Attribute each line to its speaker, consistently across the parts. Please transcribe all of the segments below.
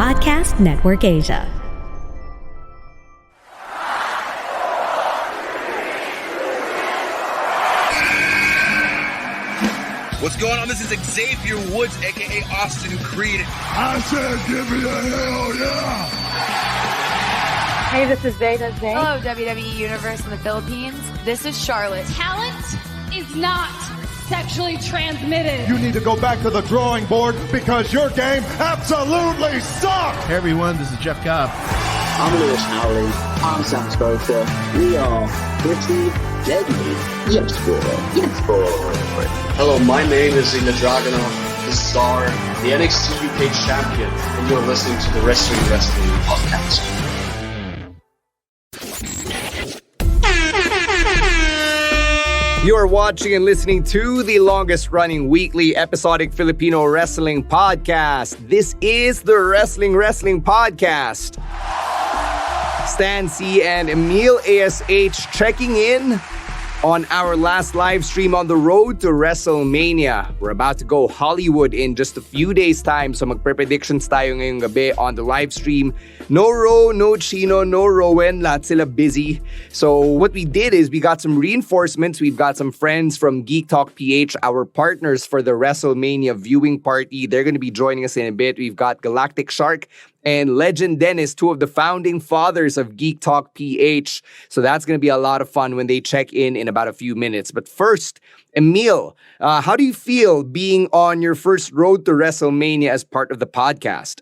Speaker 1: Podcast Network Asia.
Speaker 2: What's going on? This is Xavier Woods, a.k.a. Austin Creed.
Speaker 3: I said give me a hell yeah!
Speaker 4: Hey, this is Zeta Zane.
Speaker 5: Hello, WWE Universe in the Philippines. This is Charlotte.
Speaker 6: Talent is not sexually transmitted.
Speaker 3: You need to go back to the drawing board because your game absolutely sucks!
Speaker 7: Hey everyone, this is Jeff Cobb.
Speaker 8: I'm Lewis Howley. I'm Sam Scofield. We are pretty deadly. Yes, boy. Yes, boy.
Speaker 9: Hello, my name is Ilya Dragunov, the star, the NXT UK champion, and you're listening to the Wrestling Podcast.
Speaker 10: You are watching and listening to the longest-running weekly episodic Filipino wrestling podcast. This is the Wrestling Podcast. Stan C and Emile ASH checking in on our last live stream on the road to WrestleMania. We're about to go Hollywood in just a few days' time, so magpre-predictions tayo ngayong gabi on the live stream. No Ro, no Chino, no Rowan, lahat sila busy. So what we did is we got some reinforcements. We've got some friends from GeekTalk PH, our partners for the WrestleMania Viewing Party. They're going to be joining us in a bit. We've got Galactic Shark and Legendenis, two of the founding fathers of GeekTalk PH. So that's going to be a lot of fun when they check in about a few minutes. But first, Emile, how do you feel being on your first road to WrestleMania as part of the podcast?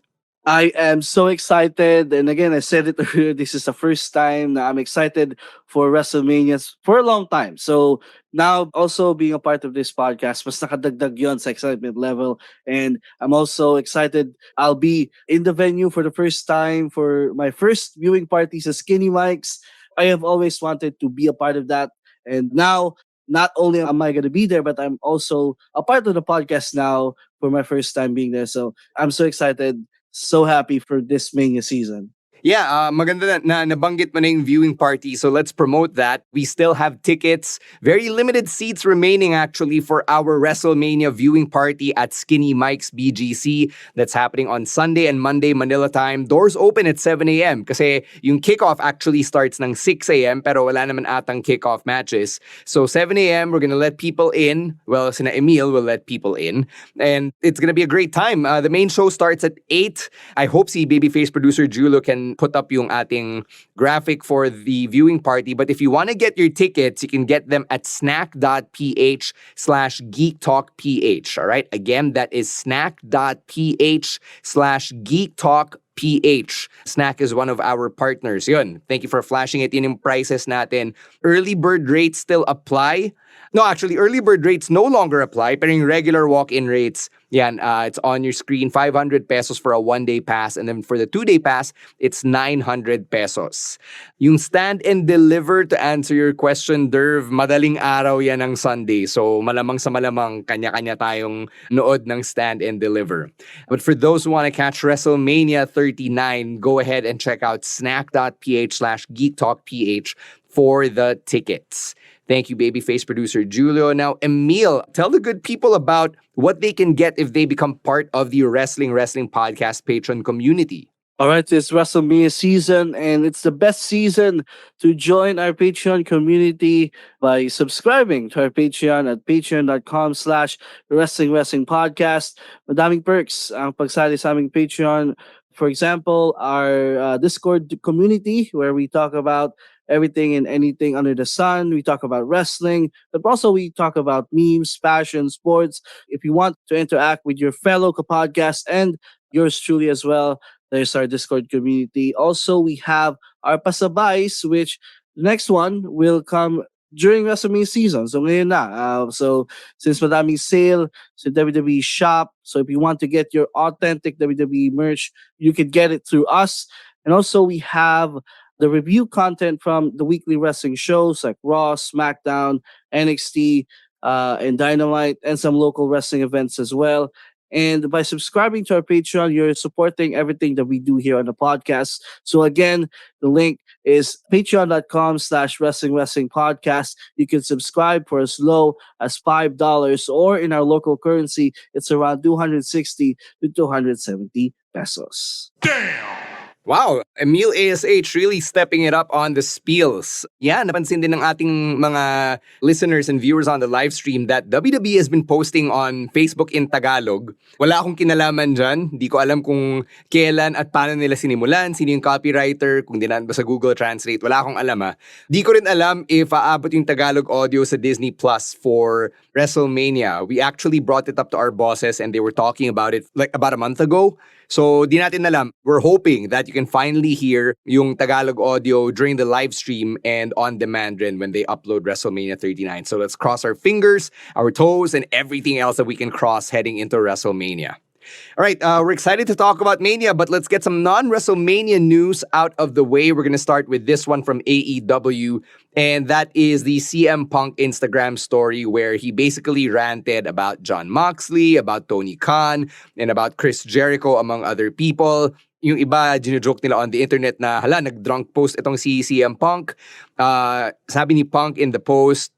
Speaker 11: I am so excited. And again, I said it earlier, this is the first time that I'm excited for WrestleMania for a long time. So now also being a part of this podcast, mas nakadagdag yun sa excitement level. And I'm also excited. I'll be in the venue for the first time for my first viewing party sa Skinny Mike's. I have always wanted to be a part of that. And now, not only am I going to be there, but I'm also a part of the podcast now for my first time being there. So I'm so excited. So happy for this Mania season.
Speaker 10: Yeah, maganda na nabanggit mo na yung viewing party, so let's promote that. We still have tickets, very limited seats remaining actually for our WrestleMania viewing party at Skinny Mike's BGC. That's happening on Sunday and Monday Manila time. Doors open at 7 a.m. kasi yung kickoff actually starts ng 6 a.m. pero wala naman atang kickoff matches. So 7 a.m. we're gonna let people in. Well, sina Emile will let people in. And it's gonna be a great time. The main show starts at 8. I hope si babyface producer Julio can put up yung ating graphic for the viewing party. But if you want to get your tickets, you can get them at snack.ph/geektalkph. All right? Again, that is snack.ph/geektalkph. Snack is one of our partners. Yun. Thank you for flashing it. Yun yung prices natin. Early bird rates still apply. No, actually, early bird rates no longer apply. Pero yung regular walk-in rates, yan, it's on your screen. 500 pesos for a one-day pass. And then for the two-day pass, it's 900 pesos. Yung stand and deliver, to answer your question, Derv, madaling araw yan ang Sunday. So malamang sa malamang, kanya-kanya tayong nood ng stand and deliver. But for those who want to catch WrestleMania 39, go ahead and check out snack.ph/geektalkph for the tickets. Thank you, babyface producer Julio. Now, Emile, tell the good people about what they can get if they become part of the Wrestling Podcast Patreon community.
Speaker 11: All right, it's WrestleMania season, and it's the best season to join our Patreon community by subscribing to our Patreon at patreon.com/wrestling podcast. Madaming perks ang pagsali sa aming Patreon. For example, our Discord community where we talk about everything and anything under the sun. We talk about wrestling, but also we talk about memes, fashion, sports. If you want to interact with your fellow podcast and yours truly as well, there's our Discord community. Also, we have our pasabays, which the next one will come during WrestleMania season. So ngayon na. So since madaming sale sa WWE shop, so if you want to get your authentic WWE merch, you can get it through us. And also we have the review content from the weekly wrestling shows like Raw, SmackDown, NXT, and Dynamite, and some local wrestling events as well. And by subscribing to our Patreon, you're supporting everything that we do here on the podcast. So again, the link is patreon.com/wrestling podcast. You can subscribe for as low as $5, or in our local currency, it's around 260 to 270 pesos.
Speaker 10: Wow, Emile ASH really stepping it up on the spiels. Yeah, napansin din ng ating mga listeners and viewers on the live stream that WWE has been posting on Facebook in Tagalog. Wala akong kinalaman dyan. Di ko alam kung kailan at paano nila sinimulan, sino yung copywriter, kung dinaan ba sa Google Translate. Wala akong alam. Di ko rin alam if aabot yung Tagalog audio sa Disney Plus for WrestleMania. We actually brought it up to our bosses and they were talking about it like about a month ago. So, di natin alam. We're hoping that you can finally hear yung Tagalog audio during the live stream and on demand when they upload WrestleMania 39. So, let's cross our fingers, our toes, and everything else that we can cross heading into WrestleMania. All right, we're excited to talk about Mania, but let's get some non-WrestleMania news out of the way. We're going to start with this one from AEW, and that is the CM Punk Instagram story where he basically ranted about Jon Moxley, about Tony Khan, and about Chris Jericho, among other people. Yung iba, gino-joke nila on the internet na, hala, nag-drunk post itong si CM Punk. Sabi ni Punk in the post,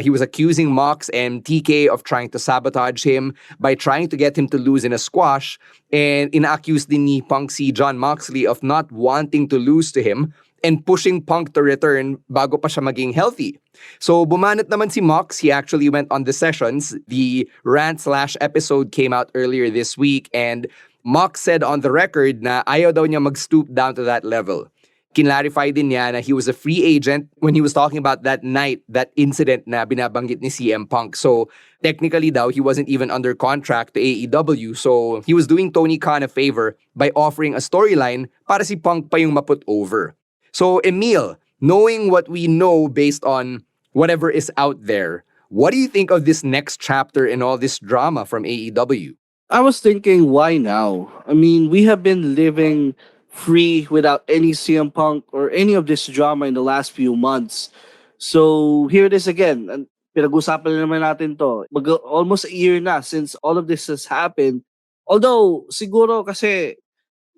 Speaker 10: he was accusing Mox and TK of trying to sabotage him by trying to get him to lose in a squash. And ina-accuse din ni Punk si Jon Moxley of not wanting to lose to him and pushing Punk to return bago pa siya maging healthy. So bumanat naman si Mox. He actually went on the sessions. The rant/episode came out earlier this week and Mox said on the record na ayaw daw niya mag-stoop down to that level. Kinlarify din niya na he was a free agent when he was talking about that night, that incident na binabanggit ni CM Punk. So, technically daw, he wasn't even under contract to AEW. So, he was doing Tony Khan a favor by offering a storyline para si Punk pa yung maput over. So, Emile, knowing what we know based on whatever is out there, what do you think of this next chapter in all this drama from AEW?
Speaker 11: I was thinking, why now? I mean, we have been living free without any CM Punk or any of this drama in the last few months. So here it is again. And pinag-usapan na naman natin to. Almost a year na since all of this has happened. Although, siguro kasi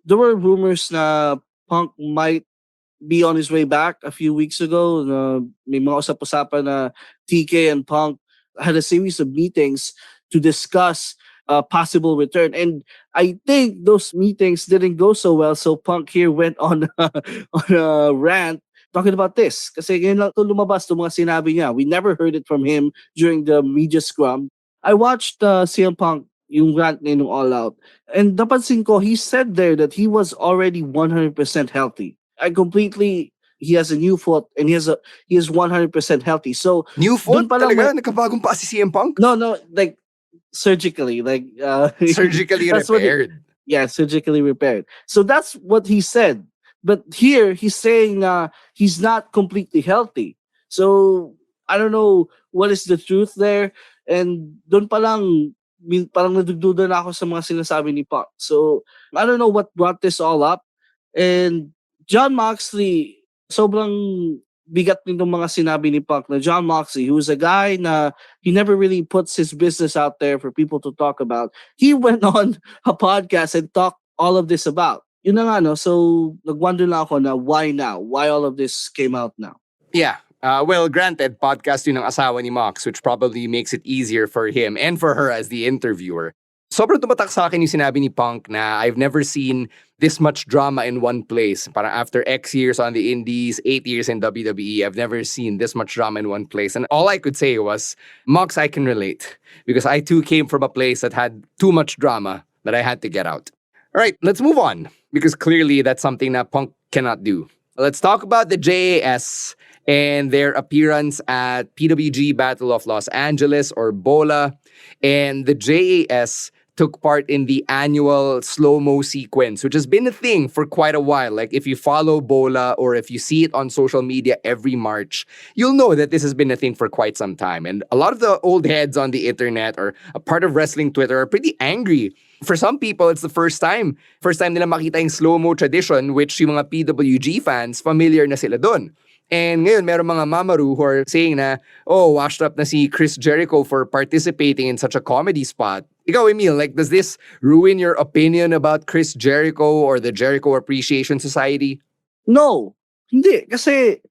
Speaker 11: there were rumors na Punk might be on his way back a few weeks ago. May mga usap-usapan na TK and Punk had a series of meetings to discuss possible return. And I think those meetings didn't go so well. So Punk here went on a rant talking about this. Kasi ngayon lang ito lumabas itong mga sinabi niya. We never heard it from him during the media scrum. I watched CM Punk yung rant niya nung All Out. And napansin ko, he said there that he was already 100% healthy. He has a new foot and he is 100% healthy. So
Speaker 10: new foot? Talaga? Nagkabagong pa si CM Punk?
Speaker 11: No, like surgically,
Speaker 10: surgically repaired.
Speaker 11: Surgically repaired. So that's what he said. But here he's saying he's not completely healthy. So I don't know what is the truth there. And doon parang nadugduda na ako sa mga sinasabi ni Punk. So I don't know what brought this all up. And Jon Moxley, sobrang bigat nitong mga sinabi ni Punk na Jon Moxley, who was a guy na he never really puts his business out there for people to talk about. He went on a podcast and talked all of this about. Yun na nga, no? So, nag-wonder lang ako na why now? Why all of this came out now?
Speaker 10: Yeah. Well, granted, podcast yun ng asawa ni Mox, which probably makes it easier for him and for her as the interviewer. Sobrang tumatak sa akin yung sinabi ni Punk na I've never seen this much drama in one place. Parang after X years on the Indies, 8 years in WWE, I've never seen this much drama in one place. And all I could say was, Mox, I can relate. Because I too came from a place that had too much drama that I had to get out. All right, let's move on. Because clearly that's something that Punk cannot do. Let's talk about the JAS and their appearance at PWG Battle of Los Angeles, or BOLA. And the JAS took part in the annual slow-mo sequence, which has been a thing for quite a while. Like, if you follow BOLA or if you see it on social media every March, you'll know that this has been a thing for quite some time. And a lot of the old heads on the internet or a part of wrestling Twitter are pretty angry. For some people, it's the first time nila makita yung slow-mo tradition, which yung mga PWG fans, familiar na sila dun. And ngayon, meron mga mamaru who are saying na, washed up na si Chris Jericho for participating in such a comedy spot. Ikaw, Emile, like, does this ruin your opinion about Chris Jericho or the Jericho Appreciation Society?
Speaker 11: No, hindi. Kasi,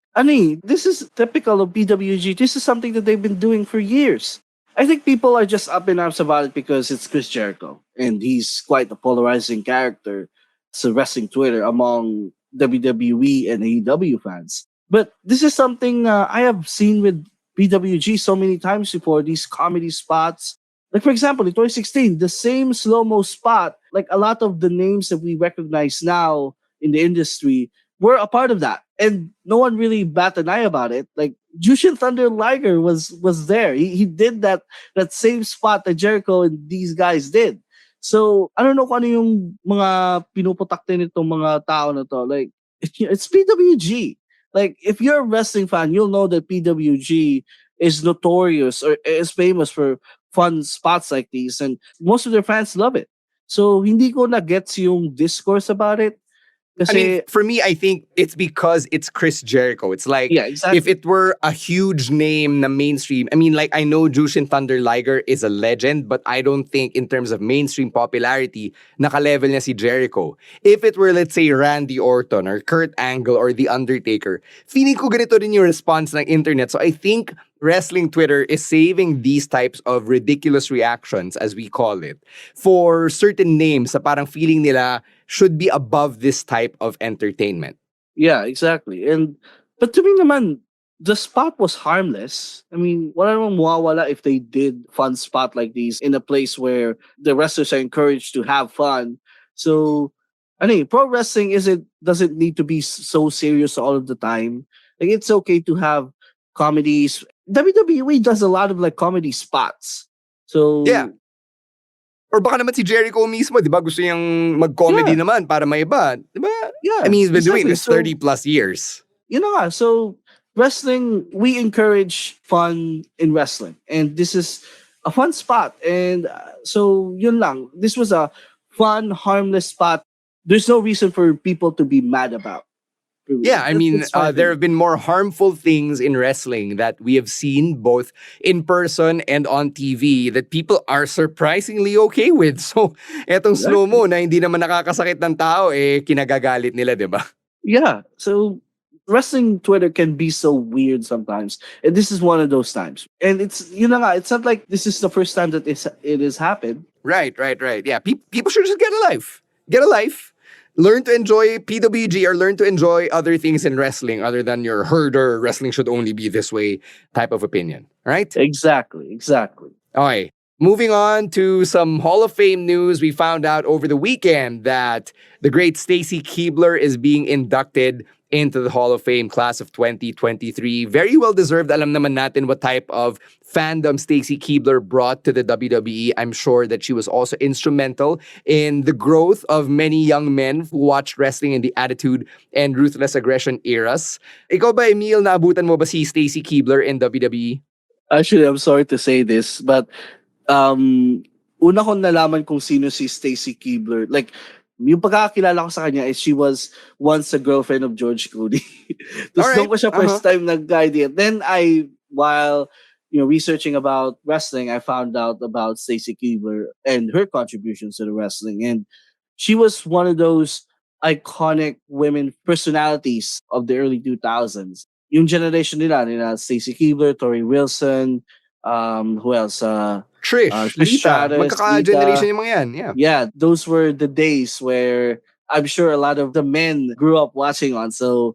Speaker 11: this is typical of PWG. This is something that they've been doing for years. I think people are just up in arms about it because it's Chris Jericho. And he's quite a polarizing character. So wrestling Twitter among WWE and AEW fans. But this is something I have seen with PWG so many times before, these comedy spots. Like, for example, in 2016, the same slow-mo spot, like a lot of the names that we recognize now in the industry were a part of that. And no one really bat an eye about it. Like, Jushin Thunder Liger was there. He did that same spot that Jericho and these guys did. So, I don't know kung ano yung mga pinuputakte nitong mga tao na to. Like, it's PWG. Like, if you're a wrestling fan, you'll know that PWG is notorious or is famous for fun spots like these. And most of their fans love it. So, hindi ko na gets yung discourse about it.
Speaker 10: I mean, for me, I think it's because it's Chris Jericho. It's like,
Speaker 11: yeah, exactly.
Speaker 10: If it were a huge name na mainstream, I mean, like, I know Jushin Thunder Liger is a legend, but I don't think in terms of mainstream popularity, naka-level niya si Jericho. If it were, let's say, Randy Orton or Kurt Angle or The Undertaker, feeling ko ganito rin yung response ng internet. So I think wrestling Twitter is saving these types of ridiculous reactions, as we call it, for certain names na parang feeling nila should be above this type of entertainment.
Speaker 11: Yeah, exactly. But to me naman, the spot was harmless. I mean, wala namang mawawala if they did fun spot like these in a place where the wrestlers are encouraged to have fun. So, pro wrestling doesn't need to be so serious all of the time. Like, it's okay to have comedies. WWE does a lot of like comedy spots. So,
Speaker 10: yeah. Or baka naman si Jericho mismo, di ba? Gusto niyang mag-comedy naman para may iba. Di ba?
Speaker 11: Yeah.
Speaker 10: I mean, he's been doing this 30 plus years.
Speaker 11: You know nga, so wrestling, we encourage fun in wrestling. And this is a fun spot. And so, yun lang. This was a fun, harmless spot. There's no reason for people to be mad about.
Speaker 10: Yeah, I mean, there have been more harmful things in wrestling that we have seen both in person and on TV that people are surprisingly okay with. So, etong slow-mo na hindi naman nakakasakit ng tao, kinagagalit nila, di ba?
Speaker 11: Yeah, so wrestling Twitter can be so weird sometimes. And this is one of those times. And it's not like this is the first time that it has happened.
Speaker 10: Right. Yeah, people should just get a life. Get a life. Learn to enjoy PWG or learn to enjoy other things in wrestling other than your herder, wrestling should only be this way type of opinion, right?
Speaker 11: Exactly.
Speaker 10: Okay. Moving on to some Hall of Fame news, we found out over the weekend that the great Stacy Keibler is being inducted into the Hall of Fame class of 2023. Very well deserved. Alam naman natin what type of fandom Stacy Keibler brought to the WWE. I'm sure that she was also instrumental in the growth of many young men who watched wrestling in the Attitude and Ruthless Aggression eras. Ikaw ba, Emile, naabutan mo ba si Stacy Keibler in WWE?
Speaker 11: Actually, I'm sorry to say this, but una kong nalaman kung sino si Stacy Keibler. Like, yung pagkakakilala ko sa kanya is she was once a girlfriend of George Clooney. Tapos doon ko siya first time nag-idea. Then while researching about wrestling, I found out about Stacy Keibler and her contributions to the wrestling. And she was one of those iconic women personalities of the early 2000s. Yung generation nila Stacy Keibler, Tori Wilson, who else?
Speaker 10: Trish, Lita, magkaka-generation yung mga yan. Yeah.
Speaker 11: Yeah, those were the days where I'm sure a lot of the men grew up watching on. So,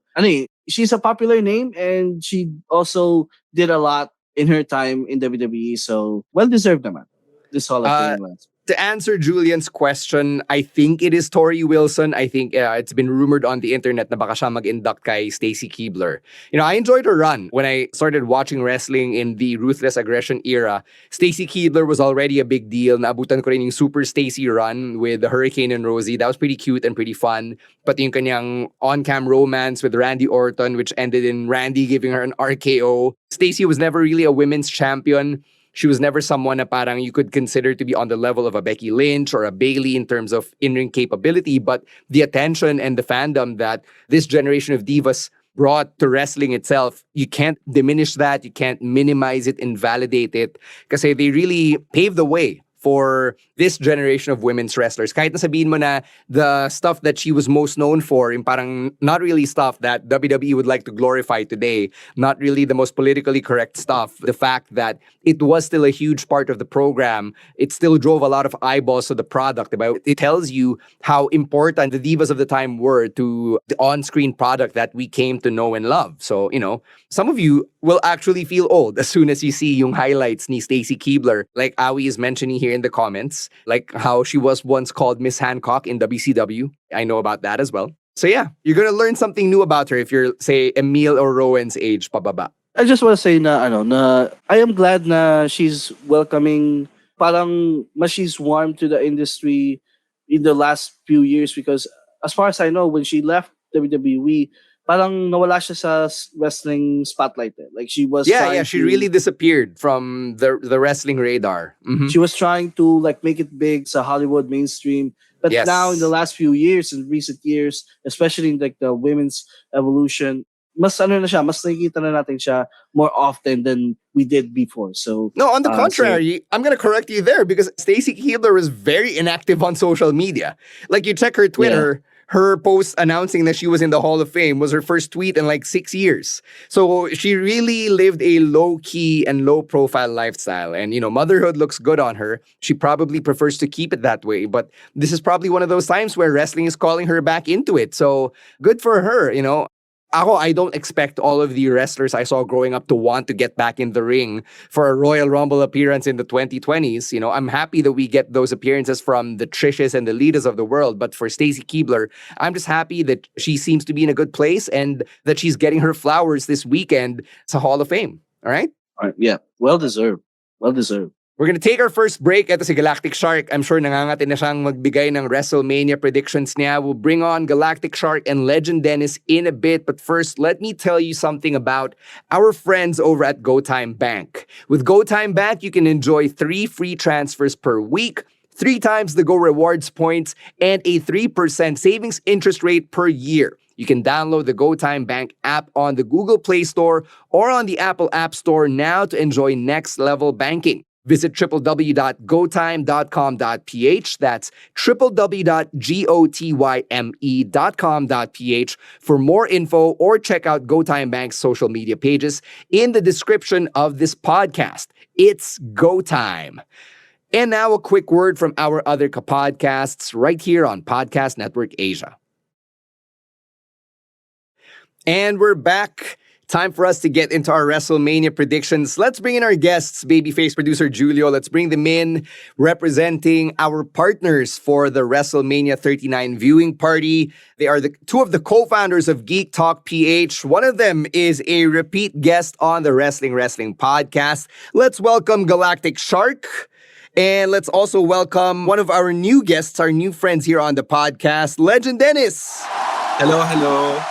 Speaker 11: she's a popular name and she also did a lot in her time in WWE. So, well-deserved naman. This Hall of Fame.
Speaker 10: To answer Julian's question, I think it is Tori Wilson. I think it's been rumored on the internet na baka siya mag-induct kay Stacy Keibler. I enjoyed her run. When I started watching wrestling in the Ruthless Aggression era, Stacy Keibler was already a big deal. Naabutan ko rin yung Super Stacy run with the Hurricane and Rosie. That was pretty cute and pretty fun. Pati yung kanyang on-cam romance with Randy Orton, which ended in Randy giving her an RKO. Stacy was never really a women's champion. She was never someone na parang you could consider to be on the level of a Becky Lynch or a Bayley in terms of in-ring capability, but the attention and the fandom that this generation of divas brought to wrestling itself, you can't diminish that, you can't minimize it, invalidate it, kasi they really paved the way for this generation of women's wrestlers. Kahit nasabihin mo na the stuff that she was most known for, yung parang not really stuff that WWE would like to glorify today, not really the most politically correct stuff. The fact that it was still a huge part of the program, it still drove a lot of eyeballs to the product. Diba? It tells you how important the divas of the time were to the on-screen product that we came to know and love. So, some of you will actually feel old as soon as you see yung highlights ni Stacy Keibler, like Awi is mentioning here in the comments, like how she was once called Miss Hancock in WCW. I know about that as well. So yeah, you're gonna learn something new about her if you're, say, Emile or Rowan's age pababa.
Speaker 11: I just want to say na I am glad na she's welcoming, parang mas she's warm to the industry in the last few years, because as far as I know, when she left WWE, parang nawala siya sa wrestling spotlight. Like she was
Speaker 10: she really disappeared from the wrestling radar. Mm-hmm.
Speaker 11: She was trying to like make it big sa Hollywood mainstream. But now in the last few years, in recent years, especially in like the women's evolution, mas nakikita na natin siya more often than we did before. So
Speaker 10: no, on the contrary, I'm gonna correct you there, because Stacy Keibler was very inactive on social media. Like you check her Twitter, her post announcing that she was in the Hall of Fame was her first tweet in like 6 years. So she really lived a low-key and low-profile lifestyle. And, motherhood looks good on her. She probably prefers to keep it that way. But this is probably one of those times where wrestling is calling her back into it. So good for her, I don't expect all of the wrestlers I saw growing up to want to get back in the ring for a Royal Rumble appearance in the 2020s. I'm happy that we get those appearances from the Trishas and the Litas of the world. But for Stacy Keibler, I'm just happy that she seems to be in a good place and that she's getting her flowers this weekend sa Hall of Fame. All right?
Speaker 11: Yeah. Well deserved. Well deserved.
Speaker 10: We're going to take our first break. Ito si Galactic Shark. I'm sure nangangati na siyang magbigay ng WrestleMania predictions niya. We'll bring on Galactic Shark and Legendenis in a bit. But first, let me tell you something about our friends over at GoTime Bank. With GoTime Bank, you can enjoy 3 free transfers per week, 3 times the Go Rewards points, and a 3% savings interest rate per year. You can download the GoTime Bank app on the Google Play Store or on the Apple App Store now to enjoy next-level banking. Visit www.gotime.com.ph. That's www.gotyme.com.ph for more info, or check out GoTime Bank's social media pages in the description of this podcast. It's GoTime. And now a quick word from our other podcasts right here on Podcast Network Asia. And we're back. Time for us to get into our WrestleMania predictions. Let's bring in our guests, babyface producer Julio. Let's bring them in, representing our partners for the WrestleMania 39 viewing party. They are the 2 of the co-founders of GeekTalk PH. One of them is a repeat guest on the Wrestling podcast. Let's welcome Galactic Shark. And let's also welcome one of our new guests, our new friends here on the podcast, Legendenis.
Speaker 1: Hello.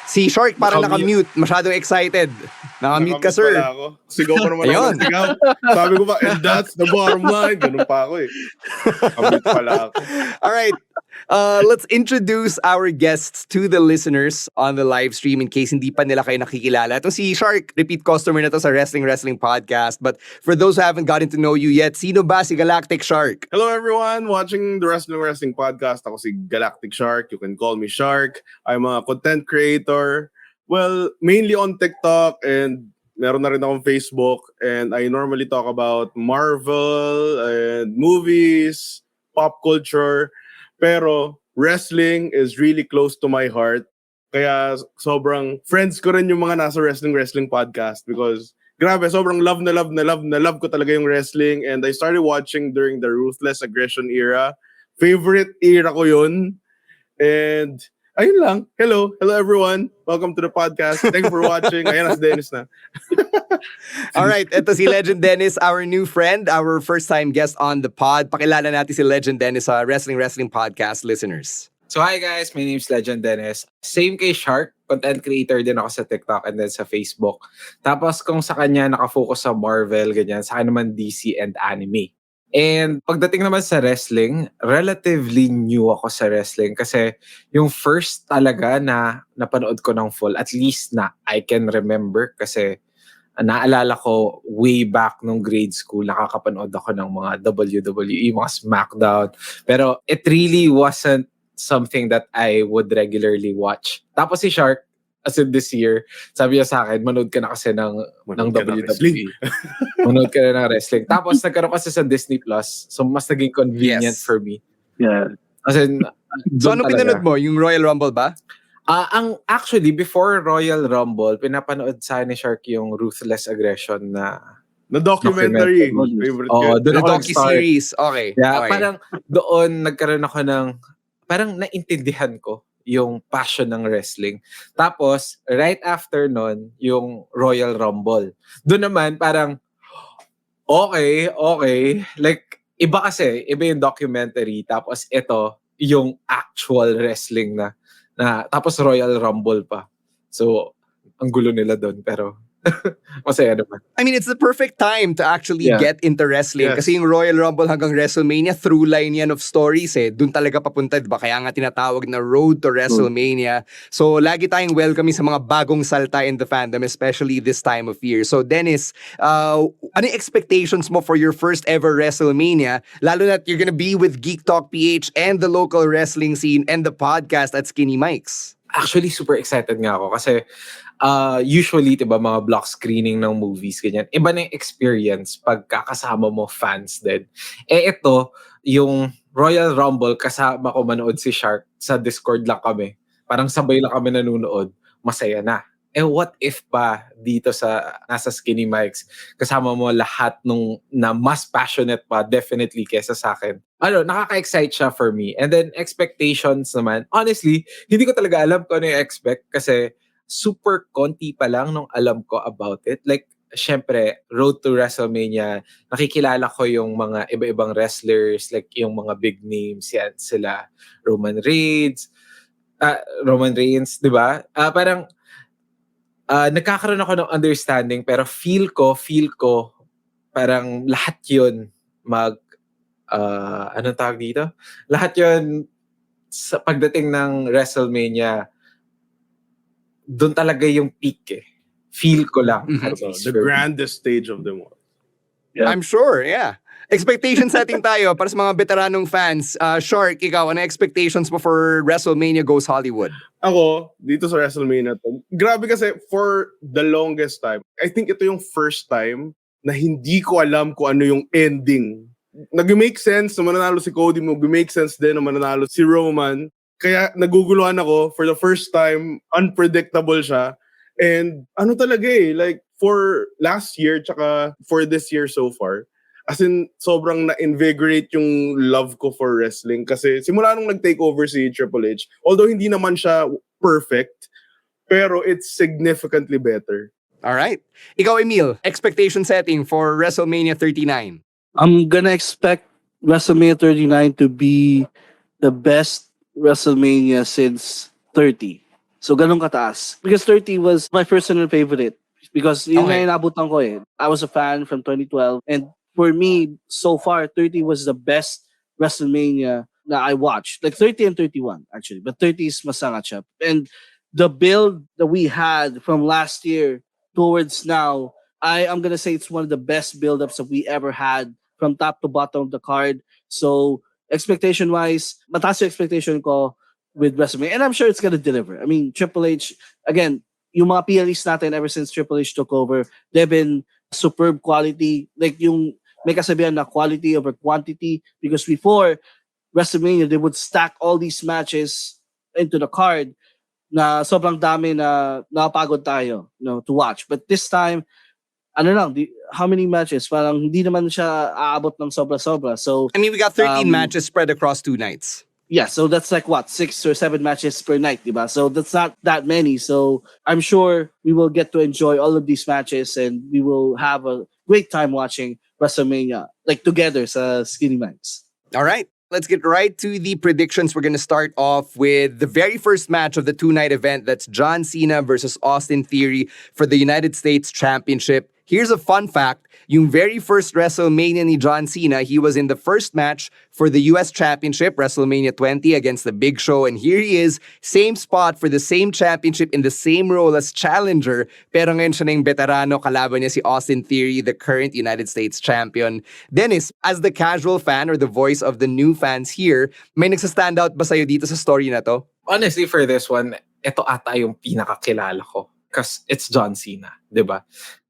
Speaker 10: Si Shark parang naka-mute. Masyadong excited. Naka-mute ka, sir.
Speaker 1: Sigaw ko naman ako. Sigaw. Sabi ko ba, and that's the bottom line. Ganun pa ako eh. Naka-mute pala ako.
Speaker 10: All right. Let's introduce our guests to the listeners on the live stream in case hindi pa nila kayo nakikilala. Ito si Shark, repeat customer na to sa Wrestling podcast. But for those who haven't gotten to know you yet, sino ba si Galactic Shark?
Speaker 1: Hello everyone watching the Wrestling podcast. Ako si Galactic Shark. You can call me Shark. I'm a content creator. Well, mainly on TikTok, and meron na rin akong Facebook. And I normally talk about Marvel and movies, pop culture. Pero wrestling is really close to my heart. Kaya sobrang friends ko rin yung mga nasa Wrestling podcast, because grabe, sobrang love ko talaga yung wrestling. And I started watching during the Ruthless Aggression era. Favorite era ko yun. And ayun lang. Hello everyone. Welcome to the podcast. Thanks for watching. Ayan, si Denis na.
Speaker 10: All right, ito si Legendenis, our new friend, our first-time guest on the pod. Pakilala natin si Legendenis sa Wrestling podcast listeners.
Speaker 7: So hi guys, my name is Legendenis. Same kay Shark, content creator din ako sa TikTok and then sa Facebook. Tapos kung sa kanya nakafocus sa Marvel, ganyan, sa akin naman DC and anime. And pagdating naman sa wrestling, relatively new ako sa wrestling kasi yung first talaga na napanood ko ng full, at least na I can remember kasi naalala ko way back nung grade school, nakakapanood ako ng mga WWE, mga SmackDown. Pero it really wasn't something that I would regularly watch. Tapos si Shark, as in this year, sabi niya sa akin, manood ka na kasi ng WWE. Manood ka na ng wrestling. Tapos nagkaroon kasi sa Disney Plus, so mas naging convenient for me.
Speaker 11: Yeah.
Speaker 7: As in,
Speaker 10: so ano pinanood mo? Yung Royal Rumble ba?
Speaker 7: Actually, before Royal Rumble, pinapanood sa ni Shark yung Ruthless Aggression na
Speaker 1: documentary. Favorite ko.
Speaker 10: The docu-series. Okay.
Speaker 7: Yeah,
Speaker 10: okay.
Speaker 7: Parang doon nagkaroon ako ng, parang naintindihan ko yung passion ng wrestling. Tapos, right after nun, yung Royal Rumble. Doon naman, parang, okay. Like, iba yung documentary. Tapos, ito, yung actual wrestling na tapos Royal Rumble pa. So, ang gulo nila doon. Pero, masaya naman.
Speaker 10: I mean, it's the perfect time to actually get into wrestling.
Speaker 1: Yes.
Speaker 10: Kasi yung Royal Rumble hanggang WrestleMania, through line yan of stories eh. Doon talaga papunta, diba? Kaya nga tinatawag na Road to WrestleMania. So, lagi tayong welcoming sa mga bagong salta in the fandom, especially this time of year. So, Denis, ano yung expectations mo for your first ever WrestleMania? Lalo na you're gonna be with GeekTalk PH and the local wrestling scene and the podcast at Skinny Mike's.
Speaker 7: Actually, super excited nga ako kasi usually, diba, mga block screening ng movies, ganyan. Iba na yung experience pag kakasama mo fans din. Ito, yung Royal Rumble, kasama ko manood si Shark, sa Discord lang kami. Parang sabay lang kami nanonood, masaya na. What if pa dito nasa Skinny Mike's, kasama mo lahat na mas passionate pa, definitely, kesa sa akin. Nakaka-excite siya for me. And then, expectations naman. Honestly, hindi ko talaga alam kung ano yung expect kasi super konti pa lang nung alam ko about it. Like, syempre, Road to WrestleMania, nakikilala ko yung mga iba-ibang wrestlers, like yung mga big names yan, sila Roman Reigns, di ba? Parang, nagkakaroon ako ng understanding, pero feel ko, parang lahat yun anong tawag dito? Lahat yun, sa pagdating ng WrestleMania, doon talaga yung peak eh. Feel ko lang.
Speaker 1: The grandest stage of them all.
Speaker 10: Yeah. I'm sure, yeah. Expectation setting tayo para sa mga veteranong fans. Shark, ikaw, ano expectations mo for WrestleMania Goes Hollywood?
Speaker 1: Ako, dito sa WrestleMania to, grabe kasi for the longest time, I think ito yung first time na hindi ko alam kung ano yung ending. Nag-make sense na mananalo si Cody, mag-make sense din na mananalo si Roman. Kaya naguguluhan ako for the first time, unpredictable siya. And ano talaga like for last year tsaka for this year so far, as in sobrang na-invigorate yung love ko for wrestling kasi simula nung nag-take over si Triple H, although hindi naman siya perfect, pero it's significantly better.
Speaker 10: Alright. Ikaw, Emile, expectation setting for WrestleMania 39.
Speaker 11: I'm gonna expect WrestleMania 39 to be the best WrestleMania since 30. So, ganun kataas. Because 30 was my personal favorite. Because yun nga inabutan ko eh. I was a fan from 2012. And for me, so far, 30 was the best WrestleMania that I watched. Like 30 and 31, actually. But 30 is masangat siya. And the build that we had from last year towards now, I'm gonna say it's one of the best build-ups that we ever had from top to bottom of the card. So, expectation-wise, mataas yung expectation ko with WrestleMania. And I'm sure it's gonna deliver. I mean, Triple H, again, yung mga PLEs natin ever since Triple H took over, they've been superb quality. Like yung may kasabihan na quality over quantity. Because before WrestleMania, they would stack all these matches into the card na sobrang dami na napagod tayo, to watch. But this time, how many matches? Parang hindi naman siya aabot ng sobra-sobra. So,
Speaker 10: I mean, we got 13 matches spread across 2 nights.
Speaker 11: Yeah, so that's like 6 or 7 matches per night, diba? So that's not that many. So I'm sure we will get to enjoy all of these matches and we will have a great time watching WrestleMania, like together sa Skinny Mike's.
Speaker 10: All right. Let's get right to the predictions. We're going to start off with the very first match of the 2-night event. That's John Cena versus Austin Theory for the United States Championship. Here's a fun fact. Yung very first WrestleMania ni John Cena, he was in the first match for the US Championship, WrestleMania 20 against The Big Show. And here he is, same spot for the same championship in the same role as challenger. Pero ngayon siya na yung veterano, kalaban niya si Austin Theory, the current United States champion. Dennis, as the casual fan or the voice of the new fans here, may nagsastand out ba sa'yo dito sa story na to?
Speaker 7: Honestly, for this one, ito ata yung pinakakilala ko. Because it's John Cena, di ba?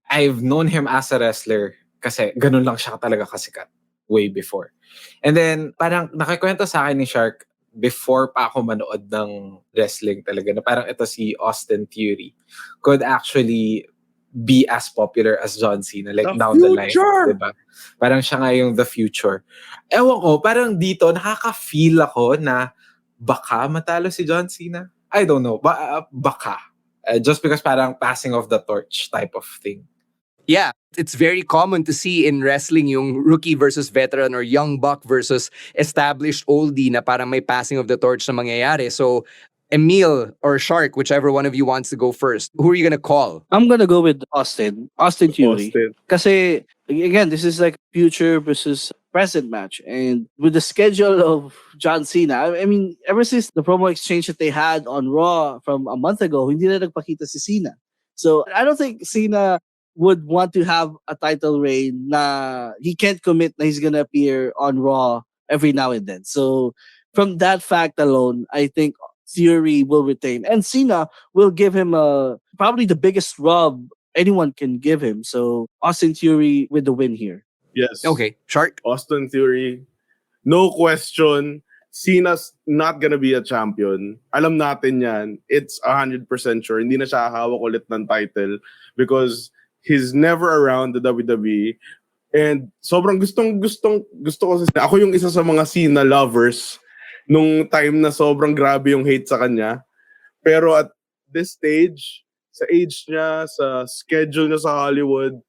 Speaker 7: I've known him as a wrestler kasi ganun lang siya talaga kasikat way before. And then, parang nakikwento sa akin ni Shark before pa ako manood ng wrestling talaga na parang ito si Austin Theory could actually be as popular as John Cena like down the line. Diba? Parang siya nga yung the future. Ewan ko, parang dito nakaka-feel ako na baka matalo si John Cena. I don't know. Baka. Just because parang passing of the torch type of thing.
Speaker 10: Yeah, it's very common to see in wrestling yung rookie versus veteran or young buck versus established oldie na parang may passing of the torch na mangyayari. So, Emile or Shark, whichever one of you wants to go first, who are you gonna call?
Speaker 11: I'm gonna go with Austin Theory. Kasi, again, this is like future versus present match. And with the schedule of John Cena, I mean, ever since the promo exchange that they had on Raw from a month ago, hindi na nagpakita si Cena. So, I don't think Cena would want to have a title reign na he can't commit na he's gonna appear on Raw every now and then. So from that fact alone, I think Theory will retain. And Cena will give him probably the biggest rub anyone can give him. So Austin Theory with the win here.
Speaker 1: Yes.
Speaker 10: Okay, Shark?
Speaker 1: Austin Theory. No question. Cena's not gonna be a champion. Alam natin yan. It's 100% sure. Hindi na siya hawak ulit ng title because he's never around the WWE. And sobrang gusto ko kasi ako yung isa sa mga Cena lovers nung time na sobrang grabe yung hate sa kanya. Pero at this stage, sa age niya, sa schedule niya sa Hollywood,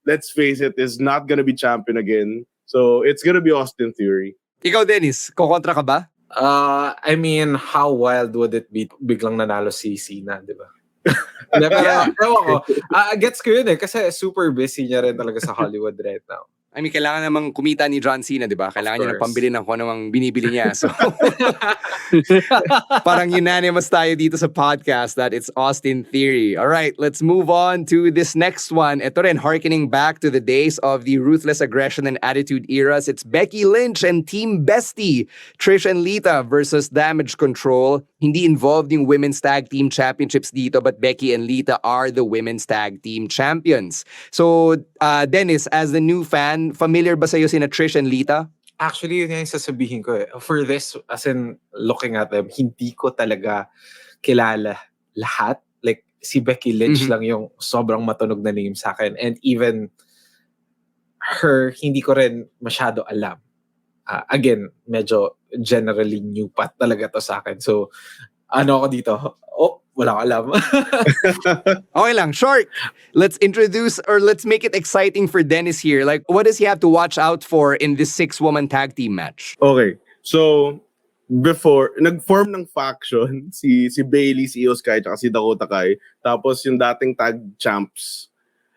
Speaker 1: let's face it, is not gonna be champion again. So it's gonna be Austin Theory.
Speaker 10: Ikaw, Denis, kukontra ka ba?
Speaker 7: I mean, how wild would it be biglang nanalo si Cena, di ba? Pero, ewan ko, gets ko yun kasi super busy niya rin talaga sa Hollywood right now.
Speaker 10: I mean, kailangan namang kumita ni John Cena, di ba? Kailangan niya ng pambili ng kung anong binibili niya. So, parang unanimous tayo dito sa podcast that it's Austin Theory. All right, let's move on to this next one. Ito rin, hearkening back to the days of the Ruthless Aggression and Attitude eras. It's Becky Lynch and Team Bestie, Trish and Lita versus Damage Control. Hindi involved yung Women's Tag Team Championships dito, but Becky and Lita are the Women's Tag Team Champions. So, Dennis, as the new fan, familiar ba sa'yo sina Trish and Lita?
Speaker 7: Actually, yun yung sasabihin ko. For this, as in looking at them, hindi ko talaga kilala lahat. Like, si Becky Lynch lang yung sobrang matunog na name sa akin. And even her, hindi ko rin masyado alam. Again, medyo generally new pat talaga to sa akin. So, ano ako dito? Oh, wala ko alam.
Speaker 10: Okay lang, Shark. Let's introduce or let's make it exciting for Dennis here. Like, what does he have to watch out for in this 6-woman tag team match?
Speaker 1: Okay, so before, nag-form ng faction si Bayley, si Io Sky, at si Dakota Kai. Tapos yung dating tag champs.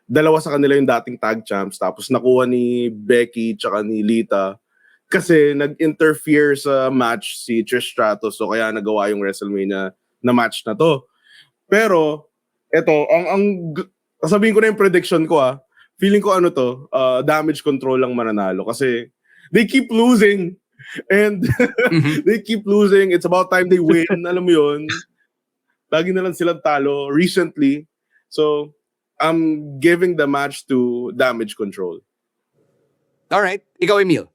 Speaker 1: Dalawa sa kanila yung dating tag champs. Tapos nakuha ni Becky tsaka ni Lita. Kasi nag-interfere sa match si Trish Stratus. So kaya nagawa yung WrestleMania na match na to. Pero, eto, sabihin ko na yung prediction ko feeling ko Damage Control lang mananalo. Kasi they keep losing. And they keep losing. It's about time they win. Alam mo yun. Lagi na lang silang talo recently. So, I'm giving the match to Damage Control.
Speaker 10: Alright, ikaw, Emile.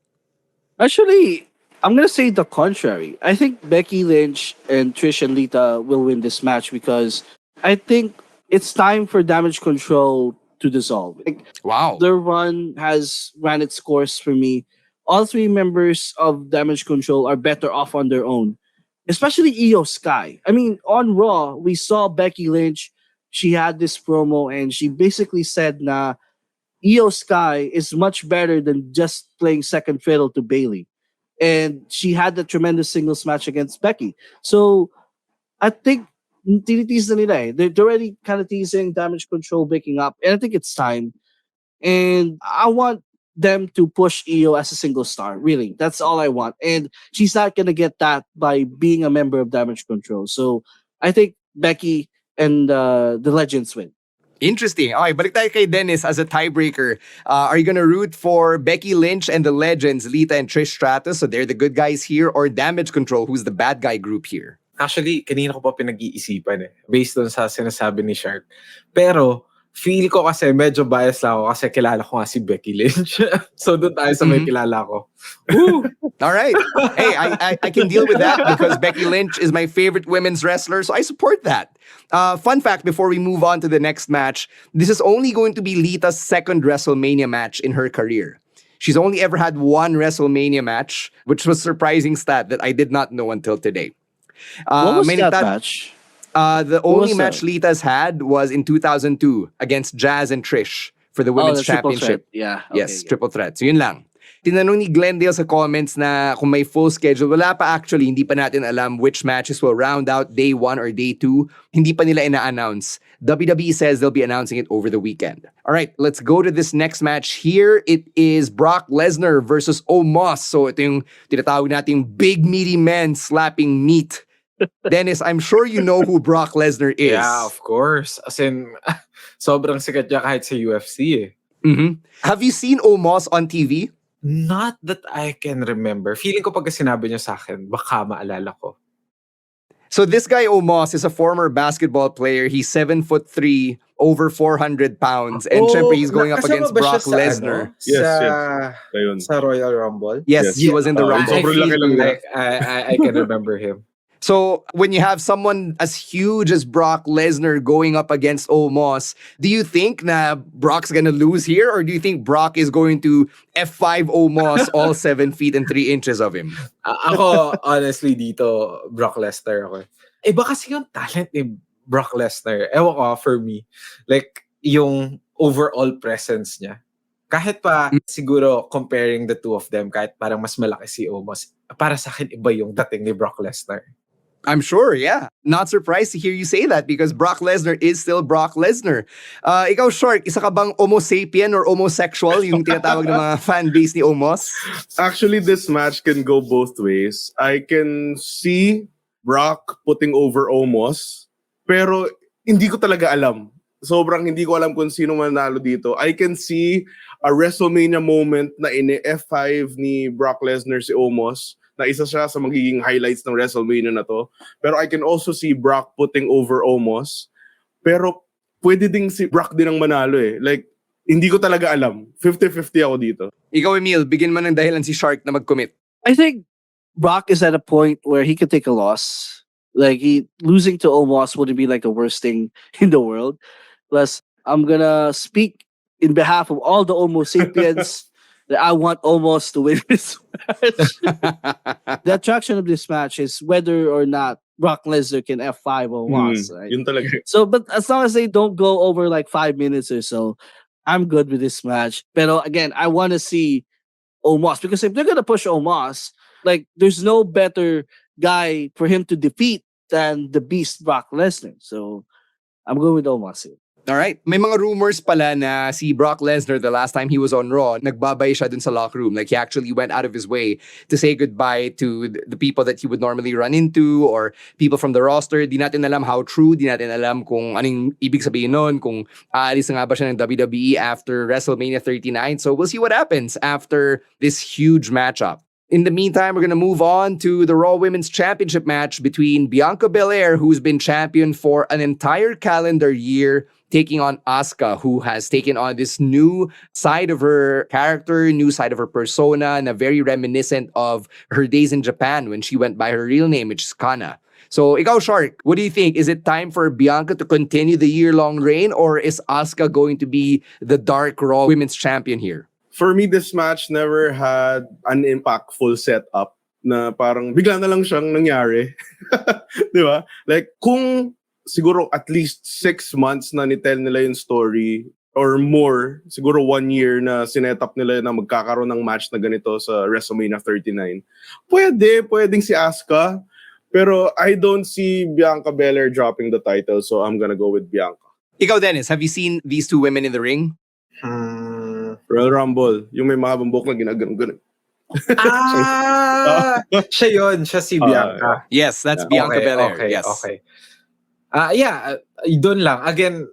Speaker 11: Actually, I'm going to say the contrary. I think Becky Lynch and Trish and Lita will win this match because I think it's time for Damage Control to dissolve. Like,
Speaker 10: wow.
Speaker 11: Their run has ran its course for me. All three members of Damage Control are better off on their own, especially Io Sky. I mean, on Raw, we saw Becky Lynch. She had this promo and she basically said na Io Sky is much better than just playing second fiddle to Bayley. And she had a tremendous singles match against Becky. So, I think tinitease na nila eh. They're already kind of teasing Damage Control waking up. And I think it's time. And I want them to push Io as a single star. Really, that's all I want. And she's not gonna get that by being a member of Damage Control. So I think Becky and the Legends win.
Speaker 10: Interesting. Okay, balik tayo kay Denis as a tiebreaker. Are you gonna root for Becky Lynch and the Legends, Lita and Trish Stratus, so they're the good guys here, or Damage Control, who's the bad guy group here?
Speaker 7: Actually, kanina ko pa pinag-iisipan based on sa sinasabi ni Shark. Pero, feel ko kasi medyo bias lang ako kasi kilala ko nga si Becky Lynch. So doon tayo sa may kilala ko.
Speaker 10: Woo! All right. Hey, I can deal with that because Becky Lynch is my favorite women's wrestler, so I support that. Fun fact before we move on to the next match, this is only going to be Lita's second WrestleMania match in her career. She's only ever had one WrestleMania match, which was a surprising stat that I did not know until today.
Speaker 11: What was that match?
Speaker 10: The only match Lita's had was in 2002 against Jazz and Trish for the Women's Championship.
Speaker 11: Yeah.
Speaker 10: Yes, triple threat. So yun lang. Tinanong ni Glendale sa comments na kung may full schedule. Wala pa actually. Hindi pa natin alam which matches will round out day 1 or day 2. Hindi pa nila ina-announce. WWE says they'll be announcing it over the weekend. All right, let's go to this next match here. It is Brock Lesnar versus Omos. So ito yung tinatawag nating big meaty men slapping meat. Denis, I'm sure you know who Brock Lesnar is.
Speaker 7: Yeah, of course. As in, sobrang sikat niya kahit sa UFC
Speaker 10: Have you seen Omos on TV?
Speaker 7: Not that I can remember. Feeling ko pag sinabi niya sa akin, baka maalala ko.
Speaker 10: So this guy Omos is a former basketball player. He's 7'3", over 400 pounds. And syempre he's going up against Brock Lesnar.
Speaker 7: Sa Royal Rumble?
Speaker 10: Yes, he was in the Rumble.
Speaker 7: I feel like I can remember him.
Speaker 10: So when you have someone as huge as Brock Lesnar going up against Omos, do you think na Brock's gonna lose here, or do you think Brock is going to F5 Omos all 7 feet and 3 inches of him?
Speaker 7: Ako, honestly, dito, Brock Lesnar ako. Iba kasi yung talent ni Brock Lesnar. Ewan ko, for me. Like, yung overall presence niya. Kahit pa, siguro, comparing the two of them, kahit parang mas malaki si Omos, para sa akin, iba yung dating ni Brock Lesnar.
Speaker 10: I'm sure, yeah. Not surprised to hear you say that because Brock Lesnar is still Brock Lesnar. Ikaw, Shark, isa ka bang homo sapien or homosexual, yung tinatawag ng mga fan base ni Omos?
Speaker 1: Actually, this match can go both ways. I can see Brock putting over Omos, pero hindi ko talaga alam. Sobrang hindi ko alam kung sino manalo dito. I can see a WrestleMania moment na ini-F5 ni Brock Lesnar si Omos, na isa siya sa magiging highlights ng WrestleMania na to. Pero I can also see Brock putting over Omos. Pero pwede ding si Brock din ang manalo eh. Like, hindi ko talaga alam. 50-50 ako dito.
Speaker 10: Ikaw, Emile, bigyan mo ng dahilan si Shark na mag-commit.
Speaker 11: I think Brock is at a point where he could take a loss. Like, losing to Omos wouldn't be like the worst thing in the world. Plus, I'm gonna speak in behalf of all the Homo sapiens that I want Omos to win this match. The attraction of this match is whether or not Brock Lesnar can F5 Omos. Right?
Speaker 1: Yun talaga.
Speaker 11: So, but as long as they don't go over like 5 minutes or so, I'm good with this match. Pero again, I want to see Omos because if they're gonna push Omos, like there's no better guy for him to defeat than the beast Brock Lesnar. So, I'm going with Omos here.
Speaker 10: Alright, may mga rumors pala na si Brock Lesnar, the last time he was on Raw, nagbabay siya dun sa locker room. Like, he actually went out of his way to say goodbye to the people that he would normally run into or people from the roster. Di natin alam how true, di natin alam kung anong ibig sabihin nun, kung aalis na nga ba siya ng WWE after WrestleMania 39. So, we'll see what happens after this huge matchup. In the meantime, we're going to move on to the Raw Women's Championship match between Bianca Belair, who's been champion for an entire calendar year, taking on Asuka, who has taken on this new side of her character, new side of her persona, and very reminiscent of her days in Japan when she went by her real name, which is Kana. So, ikaw, Shark, what do you think? Is it time for Bianca to continue the year-long reign, or is Asuka going to be the Dark Raw Women's Champion here?
Speaker 1: For me, this match never had an impactful setup na parang bigla na lang siyang nangyari. Di ba? Like, kung siguro at least 6 months na ni-tell nila yung story or more, siguro 1 year na sinet-up nila na magkakaroon ng match na ganito sa WrestleMania 39. Pwedeng si Asuka, pero I don't see Bianca Belair dropping the title, so I'm gonna go with Bianca.
Speaker 10: Ikaw, Denis, have you seen these two women in the ring?
Speaker 1: Royal Rumble. Yung may mahabang buhok na ginaganon.
Speaker 7: Siya yun. Siya si Bianca.
Speaker 10: Yes, that's Bianca Belair. Yes.
Speaker 7: Okay. Doon lang. Again,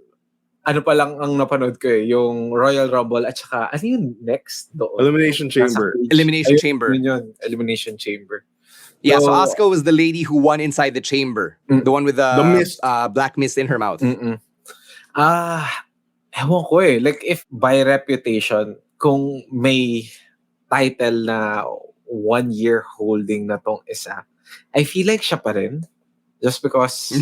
Speaker 7: ano pa lang ang napanood ko yung Royal Rumble at saka, ano yung next doon?
Speaker 1: Elimination Chamber.
Speaker 10: Elimination Chamber.
Speaker 7: Elimination Chamber.
Speaker 10: Yeah, so Asuka was the lady who won inside the chamber. The one with the
Speaker 1: mist.
Speaker 10: black mist in her mouth.
Speaker 7: Ewan ko eh. Like, if by reputation, kung may title na 1 year holding na tong isa, I feel like siya pa rin. Just because,